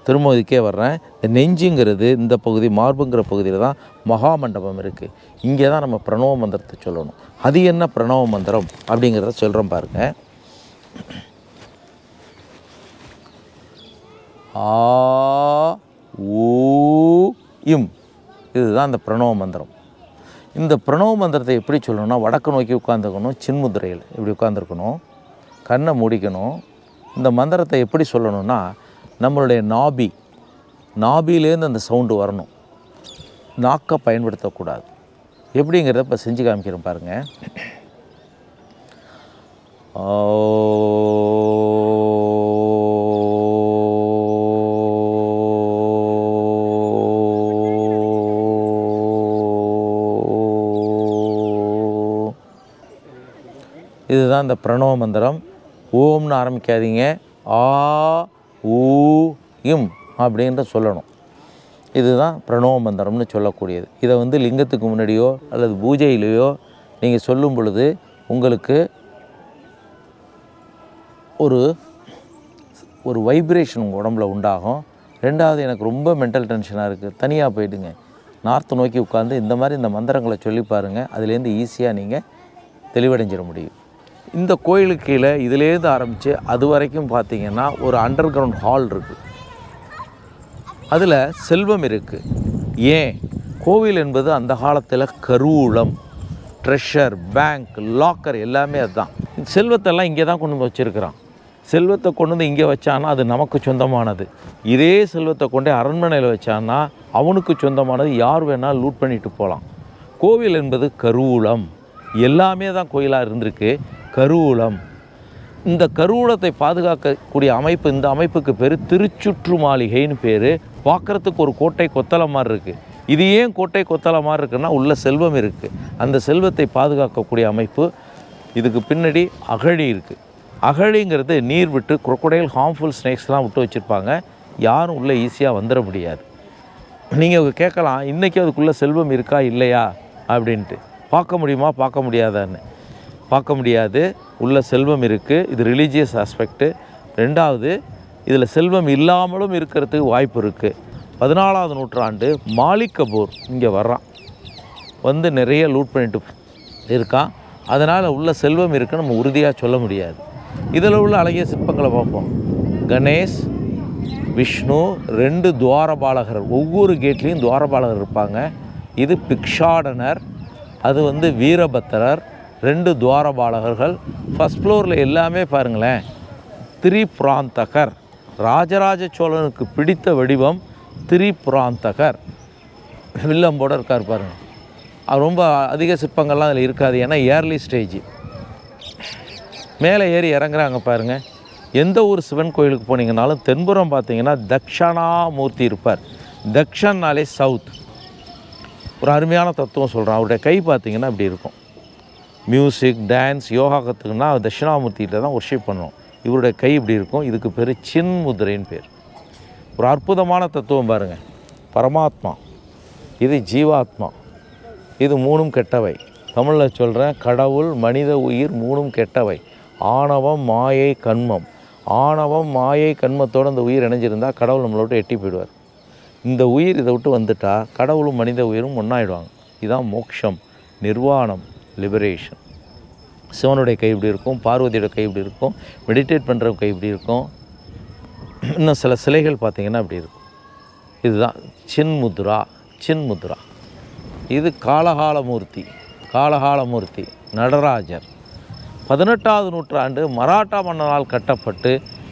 திரும்ப இதுக்கே வர்றேன். இந்த நெஞ்சுங்கிறது இந்த பகுதி, மார்புங்கிற பகுதியில் தான் மகா மண்டபம் இருக்குது. இங்கே தான் நம்ம பிரணவ மந்திரத்தை சொல்லணும். அது என்ன பிரணவ மந்திரம் அப்படிங்கிறத சொல்கிறோம் பாருங்கள். ஆ ஊ இம், இதுதான் அந்த பிரணவ மந்திரம். இந்த பிரணவ மந்திரத்தை எப்படி சொல்லணும்னா, வடக்கு நோக்கி உட்காந்துக்கணும், சின்முதிரையில் இப்படி உட்காந்துருக்கணும், கண்ணை மூடிக்கணும். இந்த மந்திரத்தை எப்படி சொல்லணும்னா, நம்மளுடைய நாபிலேருந்து அந்த சவுண்டு வரணும், நாக்கை பயன்படுத்தக்கூடாது. எப்படிங்கிறத இப்போ செஞ்சு காமிக்கிறேன் பாருங்கள். இதுதான் இந்த பிரணவ மந்திரம். ஓம்னு ஆரம்பிக்காதீங்க, ஆ ஊ இம் அப்படின்ற சொல்லணும். இதுதான் பிரணவ மந்திரம்னு சொல்லக்கூடியது. இதை லிங்கத்துக்கு முன்னாடியோ அல்லது பூஜையிலையோ நீங்கள் சொல்லும் பொழுது உங்களுக்கு ஒரு வைப்ரேஷன் உங்கள் உடம்புல உண்டாகும். ரெண்டாவது, எனக்கு ரொம்ப மென்டல் டென்ஷனாக இருக்குது, தனியாக போயிடுங்க, நார்த்து நோக்கி உட்காந்து இந்த மந்திரங்களை சொல்லி பாருங்கள். அதுலேருந்து ஈஸியாக நீங்கள் தெளிவடைஞ்சிட முடியும். இந்த கோயிலுக்கு கீழே இதுலேருந்து ஆரம்பித்து அது வரைக்கும் பார்த்திங்கன்னா ஒரு அண்டர் கிரவுண்ட் ஹால் இருக்குது. அதில் செல்வம் இருக்குது. ஏன்? கோவில் என்பது அந்த காலத்தில் கருவூலம், ட்ரெஷர், பேங்க், லாக்கர் எல்லாமே அதுதான். செல்வத்தெல்லாம் இங்கே தான் கொண்டு வந்து வச்சுருக்கிறான். செல்வத்தை கொண்டு வந்து இங்கே வச்சான்னா அது நமக்கு சொந்தமானது. இதே செல்வத்தை கொண்டே அரண்மனையில் வச்சான்னா அவனுக்கு சொந்தமானது, யார் வேணால் லூட் பண்ணிட்டு போகலாம். கோவில் என்பது கருவூலம். எல்லாமே தான் கோயிலாக இருந்திருக்கு. கருவூலம். இந்த கருவூலத்தை பாதுகாக்கக்கூடிய அமைப்பு, இந்த அமைப்புக்கு பேர் திருச்சுற்று மாளிகைன்னு பேர். பார்க்குறதுக்கு ஒரு கோட்டை கொத்தளை மாதிரி இருக்குது. இது ஏன் கோட்டை கொத்தளை மாதிரி இருக்குன்னா, உள்ள செல்வம் இருக்குது. அந்த செல்வத்தை பாதுகாக்கக்கூடிய அமைப்பு. இதுக்கு பின்னாடி அகழி இருக்குது. அகழிங்கிறது நீர் விட்டு குரோக்கடைல், ஹார்ம்ஃபுல் ஸ்னேக்ஸ்லாம் விட்டு வச்சுருப்பாங்க. யாரும் உள்ளே ஈஸியாக வந்துட முடியாது. நீங்கள் கேட்கலாம், இன்றைக்கி அதுக்குள்ளே செல்வம் இருக்கா இல்லையா அப்படின்ட்டு. பார்க்க முடியுமா, பார்க்க முடியாதான்னு. பார்க்க முடியாது. உள்ள செல்வம் இருக்குது. இது ரிலீஜியஸ் ஆஸ்பெக்ட்டு. ரெண்டாவது, இதில் செல்வம் இல்லாமலும் இருக்கிறதுக்கு வாய்ப்பு இருக்குது. 14ஆவது நூற்றாண்டு மாலிக் கபூர் இங்கே வர்றான், நிறைய லூட் பண்ணிட்டு இருக்கான். அதனால் உள்ள செல்வம் இருக்குன்னு நம்ம உறுதியாக சொல்ல முடியாது. இதில் உள்ள அழகிய சிற்பங்களை பார்ப்போம். கணேஷ், விஷ்ணு, 2 துவாரபாலகர். ஒவ்வொரு கேட்லேயும் துவாரபாலகர் இருப்பாங்க. இது பிக்ஷாடனர், அது வீரபத்திரர், 2 துவாரபாலகர்கள். ஃபஸ்ட் ஃப்ளோரில் எல்லாமே பாருங்களேன், திரிபுராந்தகர். ராஜராஜ சோழனுக்கு பிடித்த வடிவம் திரிபுராந்தகர். வில்லம்போட இருக்கார் பாருங்கள். அது ரொம்ப அதிக சிற்பங்கள்லாம் அதில் இருக்காது, ஏன்னா ஏர்லி ஸ்டேஜ். மேலே ஏறி இறங்குறாங்க பாருங்கள். எந்த ஒரு சிவன் கோயிலுக்கு போனீங்கன்னாலும் தென்புறம் பார்த்தீங்கன்னா தக்ஷணாமூர்த்தி இருப்பார். தக்ஷன்னாலே சவுத். ஒரு அருமையான தத்துவம் சொல்கிறான். அவருடைய கை பார்த்திங்கன்னா இப்படி இருக்கும். மியூசிக், டான்ஸ், யோகா கற்றுக்குன்னா தட்சிணாமூர்த்திகிட்ட தான் ஒர்ஷிப் பண்ணணும். இவருடைய கை இப்படி இருக்கும். இதுக்கு பேர் சின்முதிரைன்னு பேர். ஒரு அற்புதமான தத்துவம் பாருங்கள். பரமாத்மா, இது ஜீவாத்மா, இது 3ம் கெட்டவை. தமிழில் சொல்கிறேன், கடவுள், மனித உயிர் 3ம் கெட்டவை. ஆணவம், மாயை, கண்மம். ஆணவம் மாயை கண்மத்தோடு அந்த உயிர் இணைஞ்சிருந்தால் கடவுள் நம்மளை விட்டு எட்டி போயிடுவார். இந்த உயிர் இதை விட்டு வந்துட்டால் கடவுளும் மனித உயிரும் ஒன்றாயிடுவாங்க. இதுதான் மோட்சம், நிர்வாணம், லிபரேஷன். சிவனுடைய கை இப்படி இருக்கும், பார்வதியோட கை இப்படி இருக்கும், மெடிடேட் பண்ணுற கை இப்படி இருக்கும். இன்னும் சில சிலைகள் பார்த்திங்கன்னா அப்படி இருக்கும். இதுதான் சின்முத்ரா. இது காலகாலமூர்த்தி நடராஜர். 18வது நூற்றாண்டு மராட்டா மன்னனால் கட்டப்பட்டு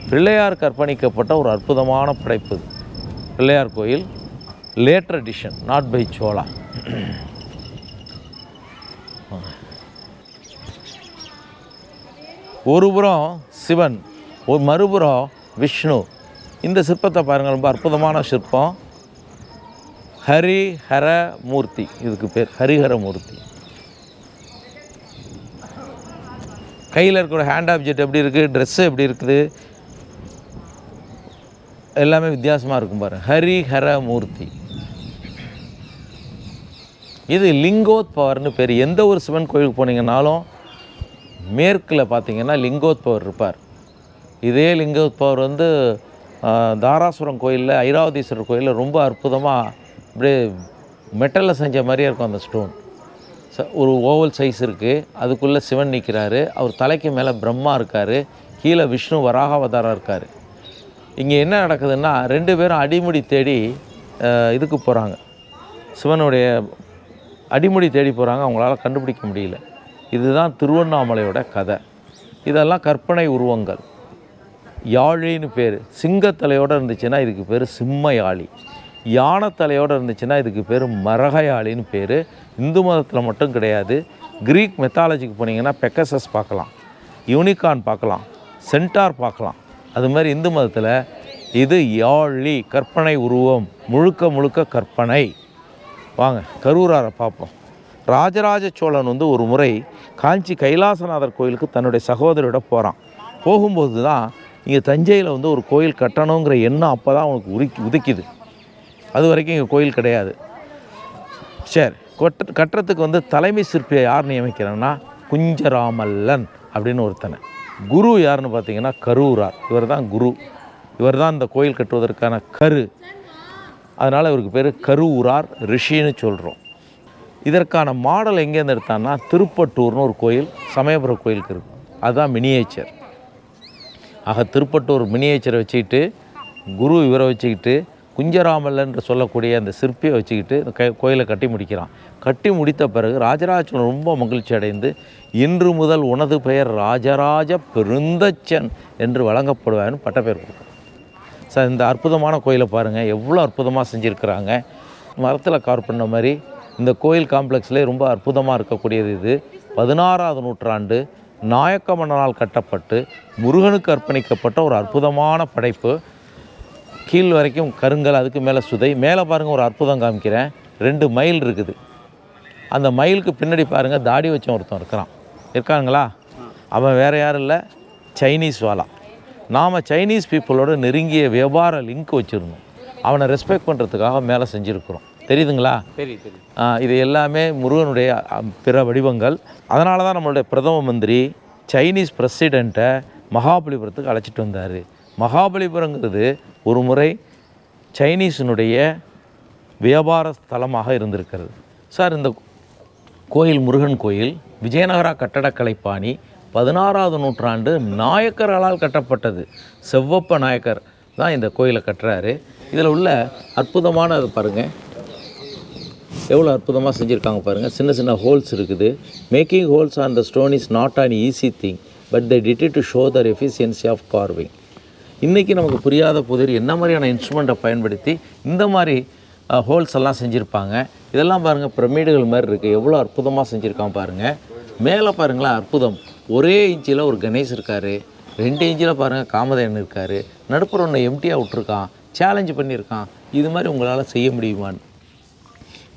பிள்ளையாருக்கு அர்ப்பணிக்கப்பட்ட ஒரு அற்புதமான படைப்பு. பிள்ளையார் கோயில் later edition, not by Chola. ஒரு புறம் சிவன், ஒரு மறுபுறம் விஷ்ணு. இந்த சிற்பத்தை பாருங்கள், ரொம்ப அற்புதமான சிற்பம். ஹரிஹரமூர்த்தி, இதுக்கு பேர் ஹரிஹரமூர்த்தி. கையில் இருக்கிற ஹேண்ட் ஆப்ஜெக்ட் எப்படி இருக்குது, ட்ரெஸ்ஸு எப்படி இருக்குது, எல்லாமே வித்தியாசமாக இருக்கும் பாருங்கள். ஹரிஹரமூர்த்தி. இது லிங்கோத்பவர்னு பேர். எந்த ஒரு சிவன் கோயிலுக்கு போனீங்கன்னாலும் மேற்கில் பார்த்தீங்கன்னா லிங்கோத்பவர் இருப்பார். இதே லிங்கோத்பவர் வந்து தாராசுரம் கோயிலில், ஐராவதீஸ்வரர் கோயிலில் ரொம்ப அற்புதமாக அப்படியே மெட்டலில் செஞ்ச மாதிரியே இருக்கும் அந்த ஸ்டோன். ஒரு ஓவல் சைஸ் இருக்குது, அதுக்குள்ளே சிவன் நிற்கிறாரு. அவர் தலைக்கு மேலே பிரம்மா இருக்கார், கீழே விஷ்ணு வராகாவதாரம் இருக்கார். இங்கே என்ன நடக்குதுன்னா 2 பேரும் அடிமுடி தேடி இதுக்கு போகிறாங்க, சிவனுடைய அடிமுடி தேடி போகிறாங்க. அவங்களால கண்டுபிடிக்க முடியல. இதுதான் திருவண்ணாமலையோட கதை. இதெல்லாம் கற்பனை உருவங்கள். யாழின்னு பேர். சிங்கத்தலையோடு இருந்துச்சுன்னா இதுக்கு பேர் சிம்ம யாழி. யானைத்தலையோடு இருந்துச்சுன்னா இதுக்கு பேர் மரகயாழின்னு பேர். இந்து மதத்தில் மட்டும் கிடையாது, கிரீக் மெத்தாலஜிக்கு போனீங்கன்னா பெக்கசஸ் பார்க்கலாம், யூனிகார்ன் பார்க்கலாம், சென்டார் பார்க்கலாம். அது மாதிரி இந்து மதத்தில் இது யாழி, கற்பனை உருவம், முழுக்க கற்பனை. வாங்க கரூராரை பார்ப்போம். ராஜராஜ சோழன் வந்து ஒரு முறை காஞ்சி கைலாசநாதர் கோயிலுக்கு தன்னுடைய சகோதரியோட போகிறான். போகும்போது தான் இங்கே தஞ்சையில் வந்து ஒரு கோயில் கட்டணுங்கிற எண்ணம் அப்போ தான் அவனுக்கு உதிக்குது. அது வரைக்கும் இங்கே கோயில் கிடையாது. சரி, கட்டுறதுக்கு வந்து தலைமை சிற்பியை யார் நியமிக்கிறாங்கன்னா குஞ்சராமல்லன் அப்படின்னு ஒருத்தனை. குரு யாருன்னு பார்த்தீங்கன்னா கரூரார். இவர் தான் குரு. இவர் தான் இந்த கோயில் கட்டுவதற்கான கரு. அதனால் இவருக்கு பேர் கரூரார் ரிஷின்னு சொல்கிறோம். இதற்கான மாடல் எங்கேருந்து எடுத்தான்னா திருப்பட்டூர்னு ஒரு கோயில் சமயபுரம் கோயிலுக்கு இருக்கும். அதுதான் மினியேச்சர். ஆக திருப்பட்டூர் மினியேச்சரை வச்சுக்கிட்டு, குரு இவரை வச்சுக்கிட்டு, குஞ்சராமல்லன் சொல்லக்கூடிய அந்த சிற்பியை வச்சுக்கிட்டு கோயிலை கட்டி முடிக்கிறான். கட்டி முடித்த பிறகு ராஜராஜ சோழன் ரொம்ப மகிழ்ச்சி அடைந்து, இன்று முதல் உனது பெயர் ராஜராஜ பெருந்தச்சன் என்று வழங்கப்படுவான்னு பட்டப்பெயர் கொடுக்கும். சார், இந்த அற்புதமான கோயிலை பாருங்கள், எவ்வளோ அற்புதமாக செஞ்சுருக்கிறாங்க. மரத்தில் கார் பண்ண மாதிரி இந்த கோயில் காம்ப்ளெக்ஸ்லேயே ரொம்ப அற்புதமாக இருக்கக்கூடியது. இது 16வது நூற்றாண்டு நாயக்க மன்னனால் கட்டப்பட்டு முருகனுக்கு அர்ப்பணிக்கப்பட்ட ஒரு அற்புதமான படைப்பு. கீழ் வரைக்கும் கருங்கல், அதுக்கு மேலே சுதை. மேலே பாருங்கள், ஒரு அற்புதம் காமிக்கிறேன். 2 மயில் இருக்குது. அந்த மயிலுக்கு பின்னாடி பாருங்கள் தாடி வச்ச ஒருத்தன் இருக்காங்களா? அவன் வேறு யாரும் இல்லை, சைனீஸ் வாலா. நாம் சைனீஸ் பீப்புளோட நெருங்கிய வியாபார லிங்க் வச்சுருந்தோம். அவனை ரெஸ்பெக்ட் பண்ணுறதுக்காக மேலே செஞ்சுருக்குறோம். தெரியுதுங்களா? தெரியுது. இது எல்லாமே முருகனுடைய பிற வடிவங்கள். அதனால தான் நம்மளுடைய பிரதம மந்திரி சைனீஸ் பிரசிடெண்ட்டை மகாபலிபுரத்துக்கு அழைச்சிட்டு வந்தார். மகாபலிபுரங்கிறது ஒரு முறை சைனீஸினுடைய வியாபார ஸ்தலமாக இருந்திருக்கிறது. சார், இந்த கோயில் முருகன் கோயில் விஜயநகர கட்டடக்கலை பாணி 16வது நூற்றாண்டு நாயக்கர்களால் கட்டப்பட்டது. செவ்வப்ப நாயக்கர் தான் இந்த கோயிலை கட்டுறாரு. இதில் உள்ள அற்புதமானது பாருங்கள், எவ்வளோ அற்புதமாக செஞ்சுருக்காங்க பாருங்கள். சின்ன சின்ன ஹோல்ஸ் இருக்குது. Making holes on the stone is not an easy thing, but they did it to show their efficiency of carving. இன்றைக்கி நமக்கு புரியாத புதிர் என்ன மாதிரியான இன்ஸ்ட்ருமெண்ட்டை பயன்படுத்தி இந்த மாதிரி ஹோல்ஸ் எல்லாம் செஞ்சுருப்பாங்க. இதெல்லாம் பாருங்கள், பிரமிடுகள் மாதிரி இருக்குது. எவ்வளோ அற்புதமாக செஞ்சுருக்கான் பாருங்கள். மேலே பாருங்களேன், அற்புதம். ஒரே இன்ச்சில் ஒரு கணேஷ் இருக்கார், 2 இன்ச்சில் பாருங்கள் காமதேவன் இருக்கார், நடுப்புற ஒன்று எம்டியாக விட்ருக்கான், சேலஞ்சு பண்ணியிருக்கான். இது மாதிரி உங்களால் செய்ய முடியுமான்னு.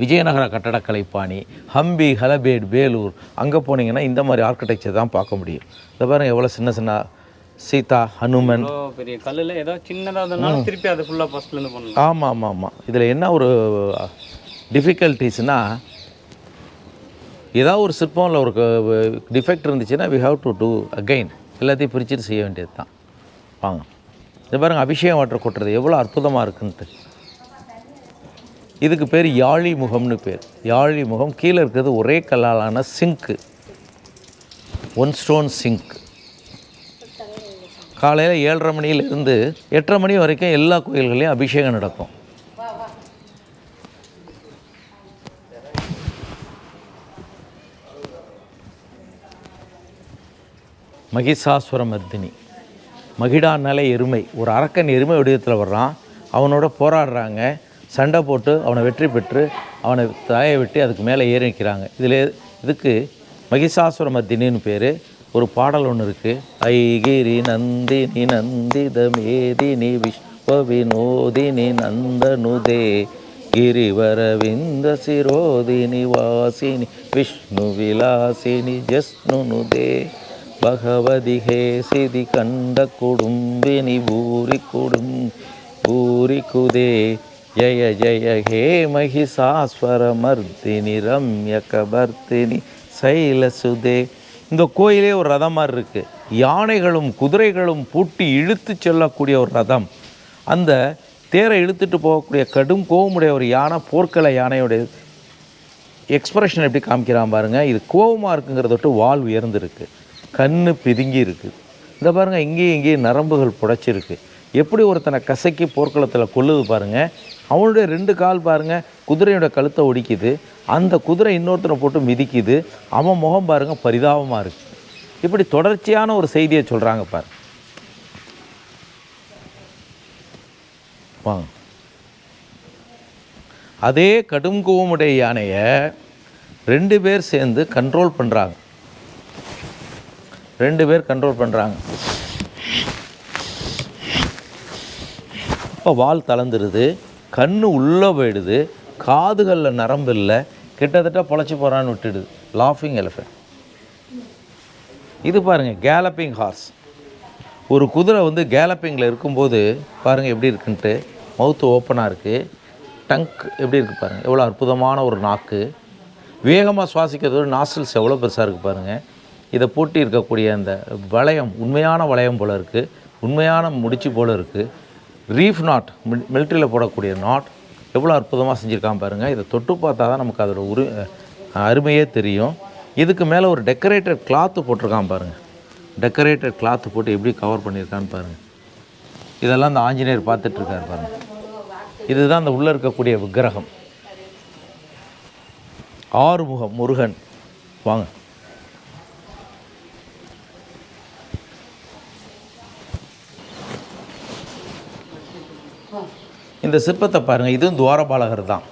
விஜயநகர கட்டடக்கலை பாணி, ஹம்பி, ஹலபேட், வேலூர், அங்கே போனீங்கன்னா இந்த மாதிரி ஆர்கிடெக்சர் தான் பார்க்க முடியும். இதை பாருங்கள், எவ்வளோ சின்ன சின்ன சீதா, ஹனுமன்,
பெரிய கல்லில் ஏதோ சின்னதாக திருப்பி அதை ஃபுல்லாக ஃபஸ்ட்லேருந்து பண்ணலாம்.
ஆமாம். இதில் என்ன ஒரு டிஃபிகல்ட்டிஸ்னால், ஏதாவது ஒரு சிற்பம் இல்லை ஒரு டிஃபெக்ட் இருந்துச்சுன்னா we have to do again, எல்லாத்தையும் பிரிச்சுட்டு செய்ய வேண்டியது தான். வாங்க, இது பாருங்கள் அபிஷேகம் வாட்டர் கொட்டுறது எவ்வளோ அற்புதமாக இருக்குன்ட்டு. இதுக்கு பேர் யாழி முகம்னு பேர். யாழி முகம். கீழே இருக்கிறது ஒரே கல்லாலான சிங்க்கு, 1 ஸ்டோன் சிங்க். காலையில் 7:30 மணியிலிருந்து 8:30 மணி வரைக்கும் எல்லா கோயில்களையும் அபிஷேகம் நடக்கும். மகிஷாசுரமர்தினி, மகிடானாலே எருமை, ஒரு அரக்கன் எருமை வடிவத்தில் வர்றான். அவனோட போராடுறாங்க, சண்டை போட்டு அவனை வெற்றி பெற்று அவனை தலையை வெட்டி அதுக்கு மேலே ஏறி நிற்கிறாங்க. இதுக்கு மகிஷாசுரமர்தினின்னு பேர். ஒரு பாடல் ஒன்று இருக்குது. ஐகிரி நந்தினி நந்தித மேதினி விஸ்வ வினோதினி நந்தனுதே ಗಿರಿವರವಿಂದ ಸಿರೋದಿನಿ ವಾಸಿನಿ ವಿಷ್ಣು ವಿಲಾಸಿನಿ ಜಸ್ನುನುದೆ ಭಗವದಿ ಹೇಸಿದಿ ಕಂಡ ಕುಡುಂಬಿನಿ ಭೂರಿ ಕುದೆ ಜಯ ಜಯ ಹೇ ಮಹಿಷಾಸ್ವರ ಮರ್ದಿನಿ ரம்யக பர்த்தினி சைலசுதே. இந்த கோயிலே ஒரு ரதம் மாதிரி இருக்குது. யானைகளும் குதிரைகளும் பூட்டி இழுத்து செல்லக்கூடிய ஒரு ரதம். அந்த தேரை இழுத்துட்டு போகக்கூடிய கடும் கோவமுடைய ஒரு யானை, போர்க்கள யானையுடைய எக்ஸ்பிரஷன் எப்படி காமிக்கிறான் பாருங்கள். இது கோவமாக இருக்குங்கிறத விட்டு வால் உயர்ந்துருக்கு, கண்ணு பிதுங்கி இருக்குது. இந்த பாருங்கள், இங்கேயும் நரம்புகள் புடைச்சிருக்கு. எப்படி ஒருத்தனை கசக்கி போர்க்களத்தில் கொல்லுது பாருங்கள். அவனுடைய 2 கால் பாருங்கள், குதிரையோட கழுத்தை ஒடிக்குது. அந்த குதிரை இன்னொருத்தனை போட்டு மிதிக்குது. அவன் முகம் பாருங்கள் பரிதாபமாக இருக்குது. இப்படி தொடர்ச்சியான ஒரு செய்தியை சொல்கிறாங்க பாருங்க. வாங்க, அதே கடும் கோவமுடைய யானையை 2 பேர் சேர்ந்து கண்ட்ரோல் பண்ணுறாங்க. 2 பேர் கண்ட்ரோல் பண்ணுறாங்க. இப்போ வால் தளர்ந்துருது, கண்ணு உள்ளே போயிடுது, காதுகளில் நரம்பு இல்லை, கிட்டத்தட்ட பொழைச்சி போகிறான்னு விட்டுடுது. லாஃபிங் எலிஃபென்ட். இது பாருங்கள், கேலப்பிங் ஹார்ஸ். ஒரு குதிரை வந்து கேலப்பிங்கில் இருக்கும்போது பாருங்கள் எப்படி இருக்குன்ட்டு. மவுத்து ஓப்பனாக இருக்குது, டங்க் எப்படி இருக்குது பாருங்கள், எவ்வளோ அற்புதமான ஒரு நாக்கு. வேகமாக சுவாசிக்கிறதோட நாஸ்ட்ரில்ஸ் எவ்வளோ பெருசாக இருக்குது பாருங்கள். இதை பூட்டி இருக்கக்கூடிய அந்த வளையம் உண்மையான வளையம் போல் இருக்குது, உண்மையான முடிச்சு போல் இருக்குது. ரீஃப் நாட், மிலிட்ரியில் போடக்கூடிய நாட் எவ்வளோ அற்புதமாக செஞ்சுருக்கான் பாருங்கள். இதை தொட்டு பார்த்தா தான் நமக்கு அதோட அருமையே தெரியும். இதுக்கு மேலே ஒரு டெக்கரேட்டட் கிளாத்து போட்டிருக்கான் பாருங்கள். டெக்கரேட்டட் கிளாத்து போட்டு எப்படி கவர் பண்ணியிருக்கான்னு பாருங்கள். இதெல்லாம் அந்த ஆஞ்சநேயர் பார்த்துட்ருக்கார் பாருங்கள். இதுதான் அந்த உள்ளே இருக்கக்கூடிய விக்கிரகம். ஆறுமுகம் முருகன். வாங்க, இந்த சிற்பத்தை பாருங்கள். இதுவும் துவாரபாலகர் தான்.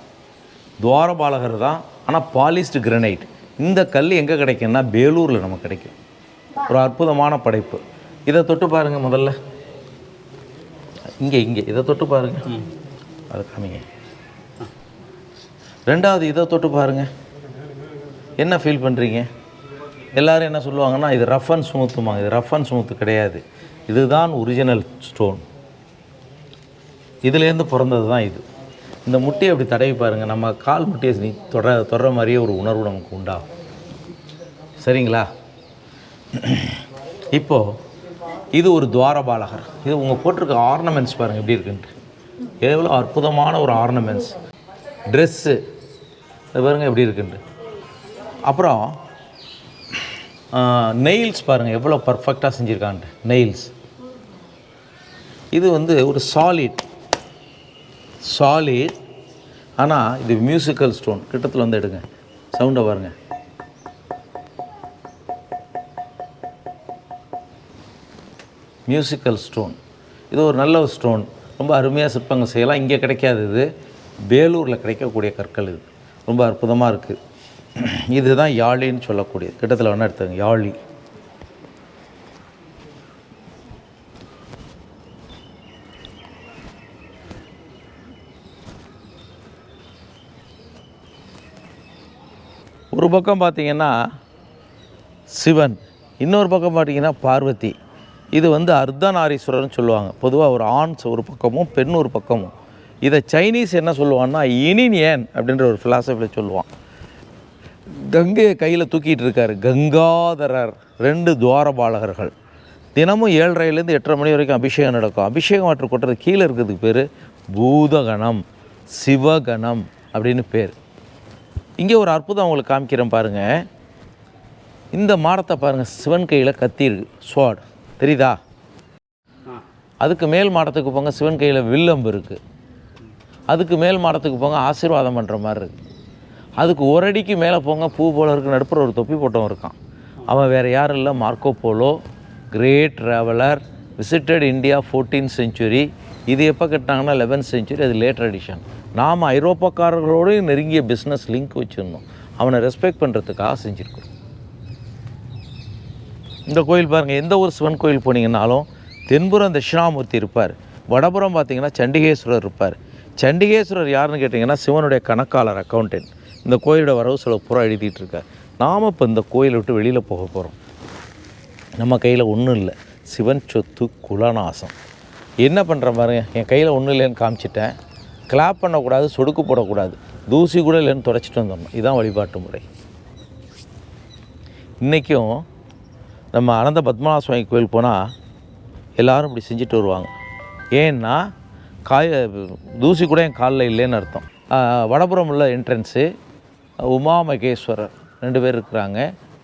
துவாரபாலகர் தான், ஆனால் பாலிஸ்டு கிரனைட். இந்த கல் எங்கே கிடைக்குன்னா பேலூரில் நமக்கு கிடைக்கும். ஒரு அற்புதமான படைப்பு. இதை தொட்டு பாருங்கள். முதல்ல இங்கே இதை தொட்டு பாருங்கள், அதை காமிங்க. 2வது இதை தொட்டு பாருங்கள். என்ன ஃபீல் பண்ணுறீங்க? எல்லோரும் என்ன சொல்லுவாங்கன்னா இது ரஃப் அண்ட் ஸ்மூத்துமாங்க. இது ரஃப் அண்ட் ஸ்மூத்து கிடையாது, இதுதான் ஒரிஜினல் ஸ்டோன். இதுலேருந்து பிறந்தது தான் இது. இந்த முட்டையை அப்படி தடவி பாருங்கள். நம்ம கால் முட்டையை நீ தொடர மாதிரியே ஒரு உணர்வு நமக்கு உண்டாகும். சரிங்களா? இப்போது இது ஒரு துவாரபாலகர். இது உங்கள் போட்டிருக்க ஆர்னமெண்ட்ஸ் பாருங்கள் எப்படி இருக்குன்ட்டு. எவ்வளோ அற்புதமான ஒரு ஆர்னமெண்ட்ஸ். ட்ரெஸ்ஸு இது பாருங்கள் எப்படி இருக்குன்ட்டு. அப்புறம் நெயில்ஸ் பாருங்கள் எவ்வளோ பர்ஃபெக்டாக செஞ்சுருக்கான்ட்டு. நெயில்ஸ் இது வந்து ஒரு சாலிட், ஆனால் இது மியூசிக்கல் ஸ்டோன். கிட்டத்தில் வந்து எடுங்க, சவுண்டை பாருங்கள். Musical stone. இது ஒரு நல்ல ஒரு ஸ்டோன். ரொம்ப அருமையாக சிற்பங்கள் செய்யலாம். இங்கே கிடைக்காது, இது பேலூரில் கிடைக்கக்கூடிய கற்கள். இது ரொம்ப அற்புதமாக இருக்குது. இதுதான் யாழின்னு சொல்லக்கூடிய. கிட்டத்தில் வேணால் எடுத்துங்க, யாழி. ஒரு பக்கம் பார்த்திங்கன்னா சிவன், இன்னொரு பக்கம் பார்த்திங்கன்னா பார்வதி. இது வந்து அர்த்தநாரீஸ்வரர்னு சொல்லுவாங்க. பொதுவாக ஒரு ஆண் ஒரு பக்கமும் பெண் ஒரு பக்கமும். இதை சைனீஸ் என்ன சொல்லுவான்னா இனியன் அப்படின்ற ஒரு ஃபிலாசபியில் சொல்லுவான். கங்கையை கையில் தூக்கிட்டு இருக்கார் கங்காதரர். 2 துவாரபாலகர்கள். தினமும் 7:30லேருந்து 8:30 மணி வரைக்கும் அபிஷேகம் நடக்கும். அபிஷேகம் வாட்டர் கொட்டுறது கீழே இருக்கிறதுக்கு பேர் பூதகணம், சிவகணம் அப்படின்னு பேர். இங்கே ஒரு அற்புதம் உங்களுக்கு காமிக்கிறேன் பாருங்கள். இந்த மாடத்தை பாருங்கள், சிவன் கையில் கத்தி இருக்குது, ஸ்வாட் தெரியுதா? அதுக்கு மேல் மாடத்துக்கு போங்க, சிவன் கையில் வில்லம்பு இருக்குது. அதுக்கு மேல் மாடத்துக்கு போங்க, ஆசீர்வாதம் பண்ணுற மாதிரி இருக்குது. அதுக்கு ஒரு அடிக்கு மேலே போங்க, பூ போல இருக்கு, நடுப்புற ஒரு தொப்பி போட்டவன் இருக்கான். அவன் வேறு யாரும் இல்லை, Marco Polo, great traveller, visited India 14th century. இது எப்போ கட்டினாங்கன்னா 11th century, அது லேட்டர் எடிஷன். நாம் ஐரோப்பாக்காரர்களோடு நெருங்கிய பிஸ்னஸ் லிங்க் வச்சுருந்தோம். அவனை ரெஸ்பெக்ட் பண்ணுறதுக்காக செஞ்சுருக்கோம். இந்த கோயில் பாருங்கள், எந்த ஒரு சிவன் கோயில் போனீங்கன்னாலும் தென்புறம் தட்சிணாமூர்த்தி இருப்பார், வடபுறம் பார்த்தீங்கன்னா சண்டிகேஸ்வரர் இருப்பார். சண்டிகேஸ்வரர் யாருன்னு கேட்டிங்கன்னா சிவனுடைய கணக்காளர், அக்கௌண்டன்ட். இந்த கோயிலோட வரவு செலவு பூரா எழுதிட்டு இருக்கார். நாம் இப்போ இந்த கோயிலை விட்டு வெளியில் போக போகிறோம். நம்ம கையில் ஒன்றும் இல்லை, சிவன் சொத்து குலநாசம். என்ன பண்ணுற பாருங்க, என் கையில் ஒன்றும் இல்லைன்னு காமிச்சிட்டேன். கிளாப் பண்ணக்கூடாது, சொடுக்கு போடக்கூடாது, தூசி கூட இல்லைன்னு தொடச்சிட்டு வந்துடணும். இதுதான் வழிபாட்டு முறை. இன்றைக்கும் நம்ம அனந்த பத்மநாப சுவாமி கோயில் போனால் எல்லோரும் இப்படி செஞ்சுட்டு வருவாங்க. ஏன்னா தூசி கூட என் காலில் இல்லைன்னு அர்த்தம். வடபுறம் உள்ள என்ட்ரன்ஸு உமா மகேஸ்வரர் 2 பேர் இருக்கிறாங்க,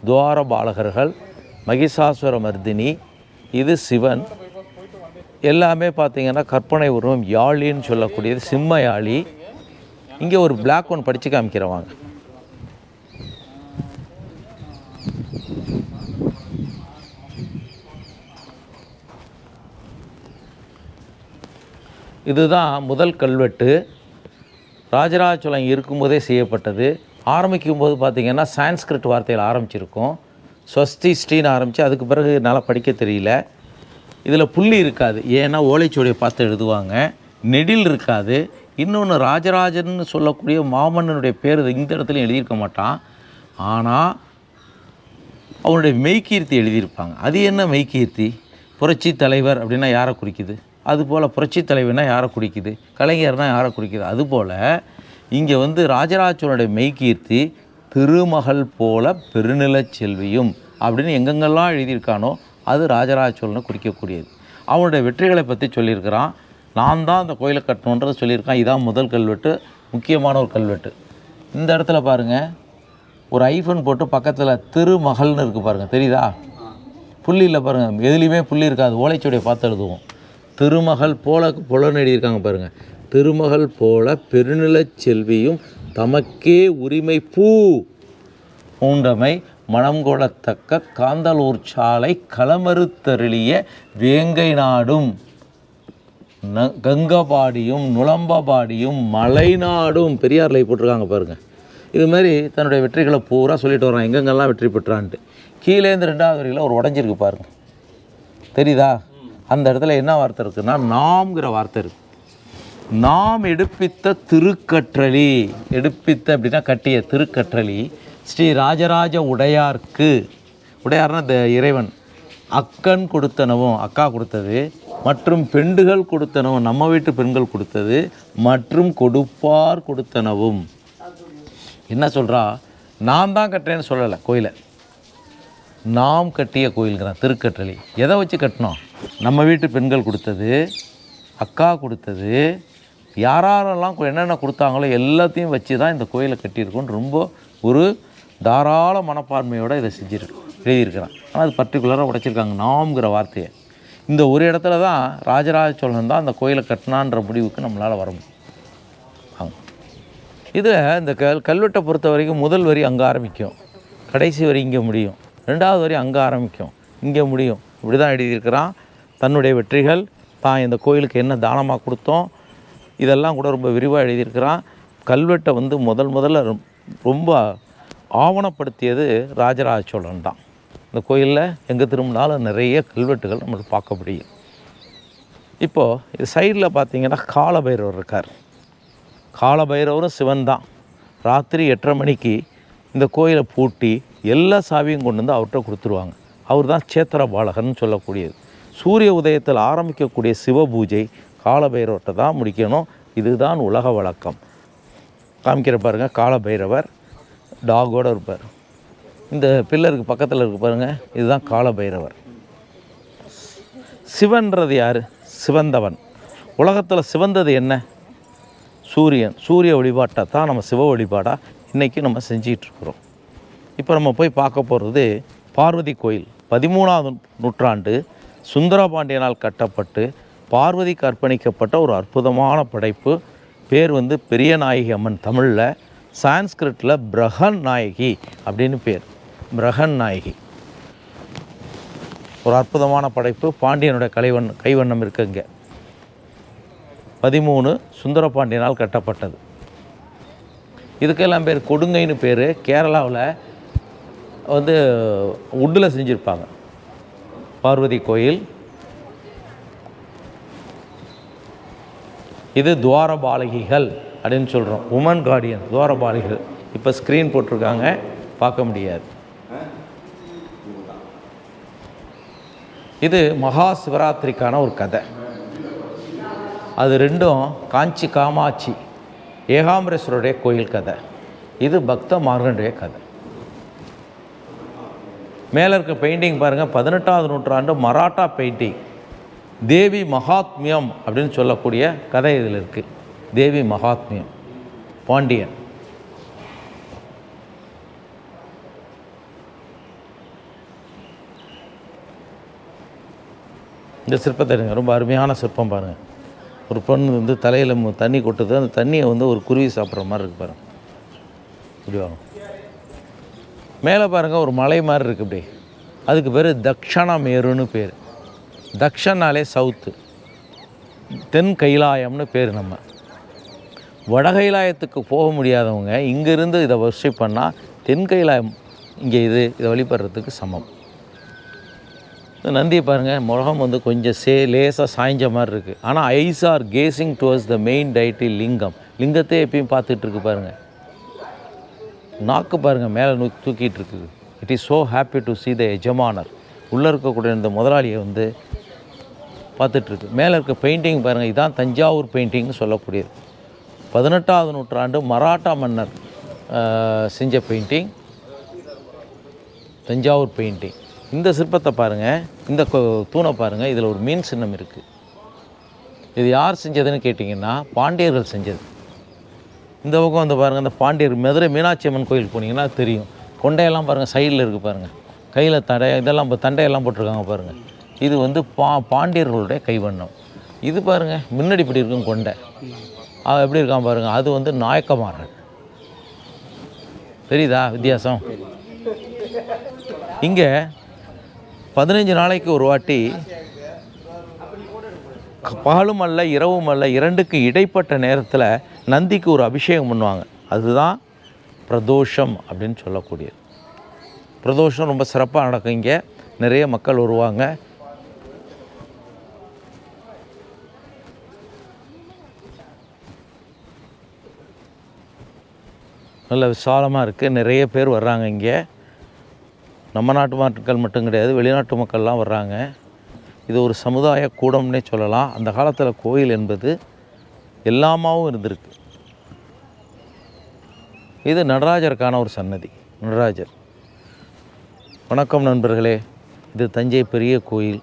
துவார பாலகர்கள், மகிஷாசுர மர்தினி, இது சிவன். எல்லாமே பார்த்திங்கன்னா கற்பனை உருவம், யாழின்னு சொல்லக்கூடியது சிம்ம யாழி. இங்கே ஒரு பிளாக் ஒன் படித்து காமிக்கிறவாங்க. இதுதான் முதல் கல்வெட்டு. ராஜராஜ சோழன் இருக்கும்போதே செய்யப்பட்டது. ஆரம்பிக்கும் போது பார்த்திங்கன்னா சான்ஸ்கிரிட் வார்த்தையில் ஆரம்பிச்சிருக்கும். ஸ்வஸ்தி ஸ்ரீன்னு ஆரம்பித்து அதுக்கு பிறகு என்னால் படிக்க தெரியல. இதில் புள்ளி இருக்காது, ஏன்னா ஓலைச்சுவடியை பார்த்து எழுதுவாங்க. நெடில் இருக்காது. இன்னொன்று, ராஜராஜன்னு சொல்லக்கூடிய மாமன்னனுடைய பேர் இந்த இடத்துலையும் எழுதியிருக்க மாட்டான். ஆனால் அவனுடைய மெய்கீர்த்தி எழுதியிருப்பாங்க. அது என்ன மெய்கீர்த்தி? புரட்சி தலைவர் அப்படின்னா யாரை குறிக்குது? அதுபோல் புரட்சி தலைவர்னா யாரை குறிக்குது? கலைஞர்னால் யாரை குறிக்குது? அதுபோல் இங்கே ராஜராஜ சோழனுடைய மெய்கீர்த்தி திருமகள் போல பெருநிலச் செல்வியும் அப்படின்னு எங்கெங்கெல்லாம் எழுதியிருக்கானோ அது ராஜராஜ சோழனை குறிக்கக்கூடியது. அவனுடைய வெற்றிகளை பற்றி சொல்லியிருக்கிறான். நான் தான் அந்த கோயிலை கட்டணுன்றது சொல்லியிருக்கான். இதான் முதல் கல்வெட்டு, முக்கியமான ஒரு கல்வெட்டு. இந்த இடத்துல பாருங்கள், ஒரு ஐஃபோன் போட்டு பக்கத்தில் திருமகள்னு இருக்குது பாருங்கள், தெரியுதா? புள்ளி இல்லை பாருங்கள், எதுலேயுமே புள்ளி இருக்காது, ஓலைச்சுவடியை பார்த்து எழுதுவோம். திருமகள் போலன்னு எழுதியிருக்காங்க பாருங்கள். திருமகள் போல பெருநிலச் செல்வியும் தமக்கே உரிமை பூ பூண்டமை மனம் கொள்ளத்தக்க காந்தலூர் சாலை களமறுத்தருளிய வேங்கை நாடும் கங்கபாடியும் நுளம்பபாடியும் மலைநாடும், பெரியார் லை போட்டிருக்காங்க பாருங்கள். இது மாதிரி தன்னுடைய வெற்றிகளை பூரா சொல்லிட்டு வரான், எங்கெங்கெல்லாம் வெற்றி பெற்றான்ட்டு. கீழேருந்து 2வது வரியில் ஒரு உடஞ்சிருக்கு பாருங்கள், தெரியுதா? அந்த இடத்துல என்ன வார்த்தை இருக்குன்னா நாம்ங்கிற வார்த்தை இருக்குது. நாம் எடுப்பித்த திருக்கற்றளி, எடுப்பித்த அப்படின்னா கட்டிய திருக்கற்றளி ஸ்ரீ ராஜராஜ உடையார்க்கு, உடையார்னா இந்த இறைவன், அக்கன் கொடுத்தனவும், அக்கா கொடுத்தது, மற்றும் பெண்டுகள் கொடுத்தனவும், நம்ம வீட்டு பெண்கள் கொடுத்தது, மற்றும் கொடுப்பார் கொடுத்தனவும். என்ன சொல்கிறா? நான் தான் கட்டுறேன்னு சொல்லலை கோயிலை, நாம் கட்டிய கோயில்ங்கிறான் திருக்கற்றளி. எதை வச்சு கட்டினோம்? நம்ம வீட்டு பெண்கள் கொடுத்தது, அக்கா கொடுத்தது, யாரெல்லாம் என்னென்ன கொடுத்தாங்களோ எல்லாத்தையும் வச்சு தான் இந்த கோயிலை கட்டியிருக்கோன்னு ரொம்ப ஒரு தாராள மனப்பான்மையோடு இதை எழுதியிருக்கிறான். ஆனால் அது பர்டிகுலராக உடைச்சிருக்காங்க நாம்ங்கிற வார்த்தையை. இந்த ஒரு இடத்துல தான் ராஜராஜ சோழன் தான் அந்த கோயிலை கட்டினான்ற முடிவுக்கு நம்மளால் வர முடியும். இதில் இந்த கல்வெட்டை பொறுத்த வரைக்கும் முதல் வரி அங்கே ஆரம்பிக்கும், கடைசி வரி இங்கே முடியும், 2வது வரி அங்கே ஆரம்பிக்கும், இங்கே முடியும். இப்படி தான் எழுதியிருக்கிறான். தன்னுடைய வெற்றிகள், தான் இந்த கோயிலுக்கு என்ன தானமாக கொடுத்தோம், இதெல்லாம் கூட ரொம்ப விரிவாக எழுதியிருக்கிறான். கல்வெட்டை முதல்ல ரொம்ப ஆவணப்படுத்தியது ராஜராஜ சோழன் தான். இந்த கோயிலில் எங்கே திரும்பினாலும் நிறைய கல்வெட்டுகள் நம்மளுக்கு பார்க்க முடியும். இப்போது இது சைடில் பார்த்திங்கன்னா காலபைரவர் இருக்கார். காலபைரவரும் சிவன் தான். ராத்திரி 8:30 மணிக்கு இந்த கோயிலை பூட்டி எல்லா சாவியும் கொண்டு வந்து அவர்கிட்ட கொடுத்துருவாங்க. அவர் தான் சேத்திர பாலகர்னு சொல்லக்கூடியது. சூரிய உதயத்தில் ஆரம்பிக்கக்கூடிய சிவ பூஜை காலபைரவர்கிட்ட தான் முடிக்கணும். இதுதான் உலக வழக்கம். காமிக்கிற பாருங்கள், காலபைரவர் டாகோடு இருப்பார். இந்த பில்லருக்கு பக்கத்தில் இருக்கு பாருங்கள், இதுதான் காலபைரவர். சிவன்றது யார்? சிவந்தவன். உலகத்தில் சிவந்தது என்ன? சூரியன். சூரிய வழிபாட்டை தான் நம்ம சிவ வழிபாடாக இன்றைக்கி நம்ம செஞ்சிகிட்ருக்குறோம். இப்போ நம்ம போய் பார்க்க போகிறது பார்வதி கோயில். 13ஆம் நூற்றாண்டு சுந்தரபாண்டியனால் கட்டப்பட்டு பார்வதிக்கு அர்ப்பணிக்கப்பட்ட ஒரு அற்புதமான படைப்பு. பேர் வந்து பெரிய நாயகி அம்மன். தமிழில், சான்ஸ்கிரிட்டில் பிரஹன் நாயகி அப்படின்னு பேர். பிரஹன் நாயகி ஒரு அற்புதமான படைப்பு. பாண்டியனுடைய கைவண்ணம் இருக்குங்க. 13 சுந்தரபாண்டியனால் கட்டப்பட்டது. இதுக்கெல்லாம் பேர் கொடுங்கைன்னு பேர். கேரளாவில் வந்து உட்டில் செஞ்சுருப்பாங்க பார்வதி கோயில். இது துவாரபாலகிகள் அப்படின்னு சொல்கிறோம். உமன் கார்டியன் துவாரபாலகிகள். இப்போ ஸ்க்ரீன் போட்டிருக்காங்க, பார்க்க முடியாது. இது மகா சிவராத்திரிக்கான ஒரு கதை. அது ரெண்டும் காஞ்சி காமாட்சி ஏகாம்பரேஸ்வருடைய கோயில் கதை. இது பக்த மார்கனுடைய கதை. மேலே இருக்க பெயிண்டிங் பாருங்கள், 18ஆம் நூற்றாண்டு மராட்டா பெயிண்டிங். தேவி மகாத்மியம் அப்படின்னு சொல்லக்கூடிய கதை இதில் இருக்குது. தேவி மகாத்மியம், பாண்டியன். இந்த சிற்பத்தை ரொம்ப அருமையான சிற்பம் பாருங்கள். ஒரு பொண்ணு வந்து தலையில் தண்ணி கொட்டுது. அந்த தண்ணியை வந்து ஒரு குருவி சாப்பிட்ற மாதிரி இருக்குது பாருங்கள். இப்படி வாங்க. மேலே பாருங்கள் ஒரு மலை மாதிரி இருக்குது. இப்படி அதுக்கு பேர் தக்ஷணமேருன்னு பேர். தக்ஷனாலே சவுத்து, தென் கைலாயம்னு பேர். நம்ம வட கைலாயத்துக்கு போக முடியாதவங்க இங்கேருந்து இதை வர்ஷிப் பண்ணால் தென் கைலாயம் இங்கே இதை வழிபடுறதுக்கு சமம். நந்தியை பாருங்கள், முகம் வந்து கொஞ்சம் லேசாக சாய்ஞ்ச மாதிரி இருக்குது. ஆனால் eyes are gazing towards the main deity lingam. லிங்கத்தை எப்பயும் பார்த்துட்ருக்கு பாருங்கள். நாக்கு பாருங்கள் மேலே தூக்கிட்டு இருக்குது. It is so happy to see the எஜமானர். உள்ளே இருக்கக்கூடிய இந்த முதலாளியை வந்து பார்த்துட்ருக்கு. மேலே இருக்க பெயிண்டிங் பாருங்கள், இதுதான் தஞ்சாவூர் பெயிண்டிங்னு சொல்லக்கூடியது. 18ஆம் நூற்றாண்டு மராட்டா மன்னர் செஞ்ச பெயிண்டிங், தஞ்சாவூர் பெயிண்டிங். இந்த சிற்பத்தை பாருங்கள், இந்த தூணை பாருங்கள், இதில் ஒரு மீன் சின்னம் இருக்குது. இது யார் செஞ்சதுன்னு கேட்டிங்கன்னா பாண்டியர்கள் செஞ்சது. இந்த பக்கம் வந்து பாருங்கள், இந்த பாண்டியர் மதுரை மீனாட்சி அம்மன் கோயில் போனீங்கன்னா தெரியும். கொண்டையெல்லாம் பாருங்கள் சைடில் இருக்குது பாருங்கள். கையில் இதெல்லாம் தண்டையெல்லாம் போட்டிருக்காங்க பாருங்கள். இது வந்து பாண்டியர்களுடைய கைவண்ணம். இது பாருங்கள் முன்னாடி இப்படி இருக்கும் கொண்டை, எப்படி இருக்கான் பாருங்கள். அது வந்து நாயக்கமார்கள். தெரியுதா வித்தியாசம்? இங்கே 15 நாளைக்கு ஒரு வாட்டி, பகலும் அல்ல இரவும் அல்ல, 2க்கு இடைப்பட்ட நேரத்தில் நந்திக்கு ஒரு அபிஷேகம் பண்ணுவாங்க. அதுதான் பிரதோஷம் அப்படின்னு சொல்லக்கூடியது. பிரதோஷம் ரொம்ப சிறப்பாக நடக்கும். இங்கே நிறைய மக்கள் வருவாங்க. நல்ல விசாலமாக இருக்குது. நிறைய பேர் வர்றாங்க இங்கே. நம்ம நாட்டு மக்கள் மட்டும் கிடையாது, வெளிநாட்டு மக்கள்லாம் வர்றாங்க. இது ஒரு சமுதாய கூடம்னே சொல்லலாம். அந்த காலத்தில் கோயில் என்பது எல்லாமாவும் இருந்திருக்கு. இது நடராஜருக்கான ஒரு சன்னதி. நடராஜர். வணக்கம் நண்பர்களே. இது தஞ்சை பெரிய கோயில்.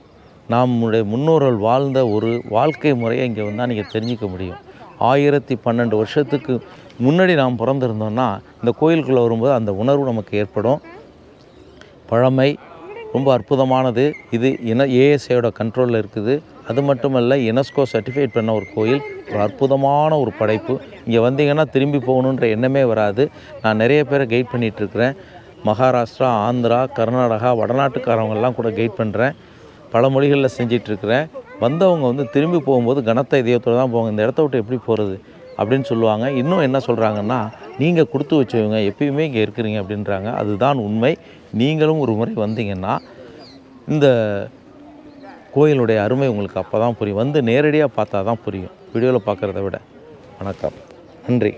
நம்முடைய முன்னோர்கள் வாழ்ந்த ஒரு வாழ்க்கை முறையை இங்கே வந்தால் நீங்கள் தெரிஞ்சிக்க முடியும். 1012 வருஷத்துக்கு முன்னாடி நாம் பிறந்திருந்தோம்னா இந்த கோயிலுக்குள்ளே வரும்போது அந்த உணர்வு நமக்கு ஏற்படும். பழமை ரொம்ப அற்புதமானது. இது ஏஎஸ்ஐயோட கண்ட்ரோலில் இருக்குது. அது மட்டுமல்ல, யுனெஸ்கோ சர்டிஃபைட் பண்ண ஒரு கோயில். ஒரு அற்புதமான ஒரு படைப்பு. இங்கே வந்தீங்கன்னா திரும்பி போகணுன்ற எண்ணமே வராது. நான் நிறைய பேரை கைட் பண்ணிகிட்ருக்கிறேன். மகாராஷ்டிரா, ஆந்திரா, கர்நாடகா, வடநாட்டுக்காரவங்கெல்லாம் கூட கைட் பண்ணுறேன். பல மொழிகளில் செஞ்சிட்ருக்கிறேன். வந்தவங்க வந்து திரும்பி போகும்போது கனத்த இதயத்தோடு தான் போவாங்க. இந்த இடத்த விட்டு எப்படி போகிறது அப்படின்னு சொல்லுவாங்க. இன்னும் என்ன சொல்கிறாங்கன்னா, நீங்கள் கொடுத்து வச்சவங்க எப்பயுமே இங்கே இருக்கிறீங்க அப்படின்றாங்க. அதுதான் உண்மை. நீங்களும் ஒரு முறை வந்தீங்கன்னா இந்த கோயிலுடைய அருமை உங்களுக்கு அப்போ தான் புரியும். வந்து நேரடியாக பார்த்தா தான் புரியும், வீடியோவில் பார்க்குறத விட. வணக்கம், நன்றி.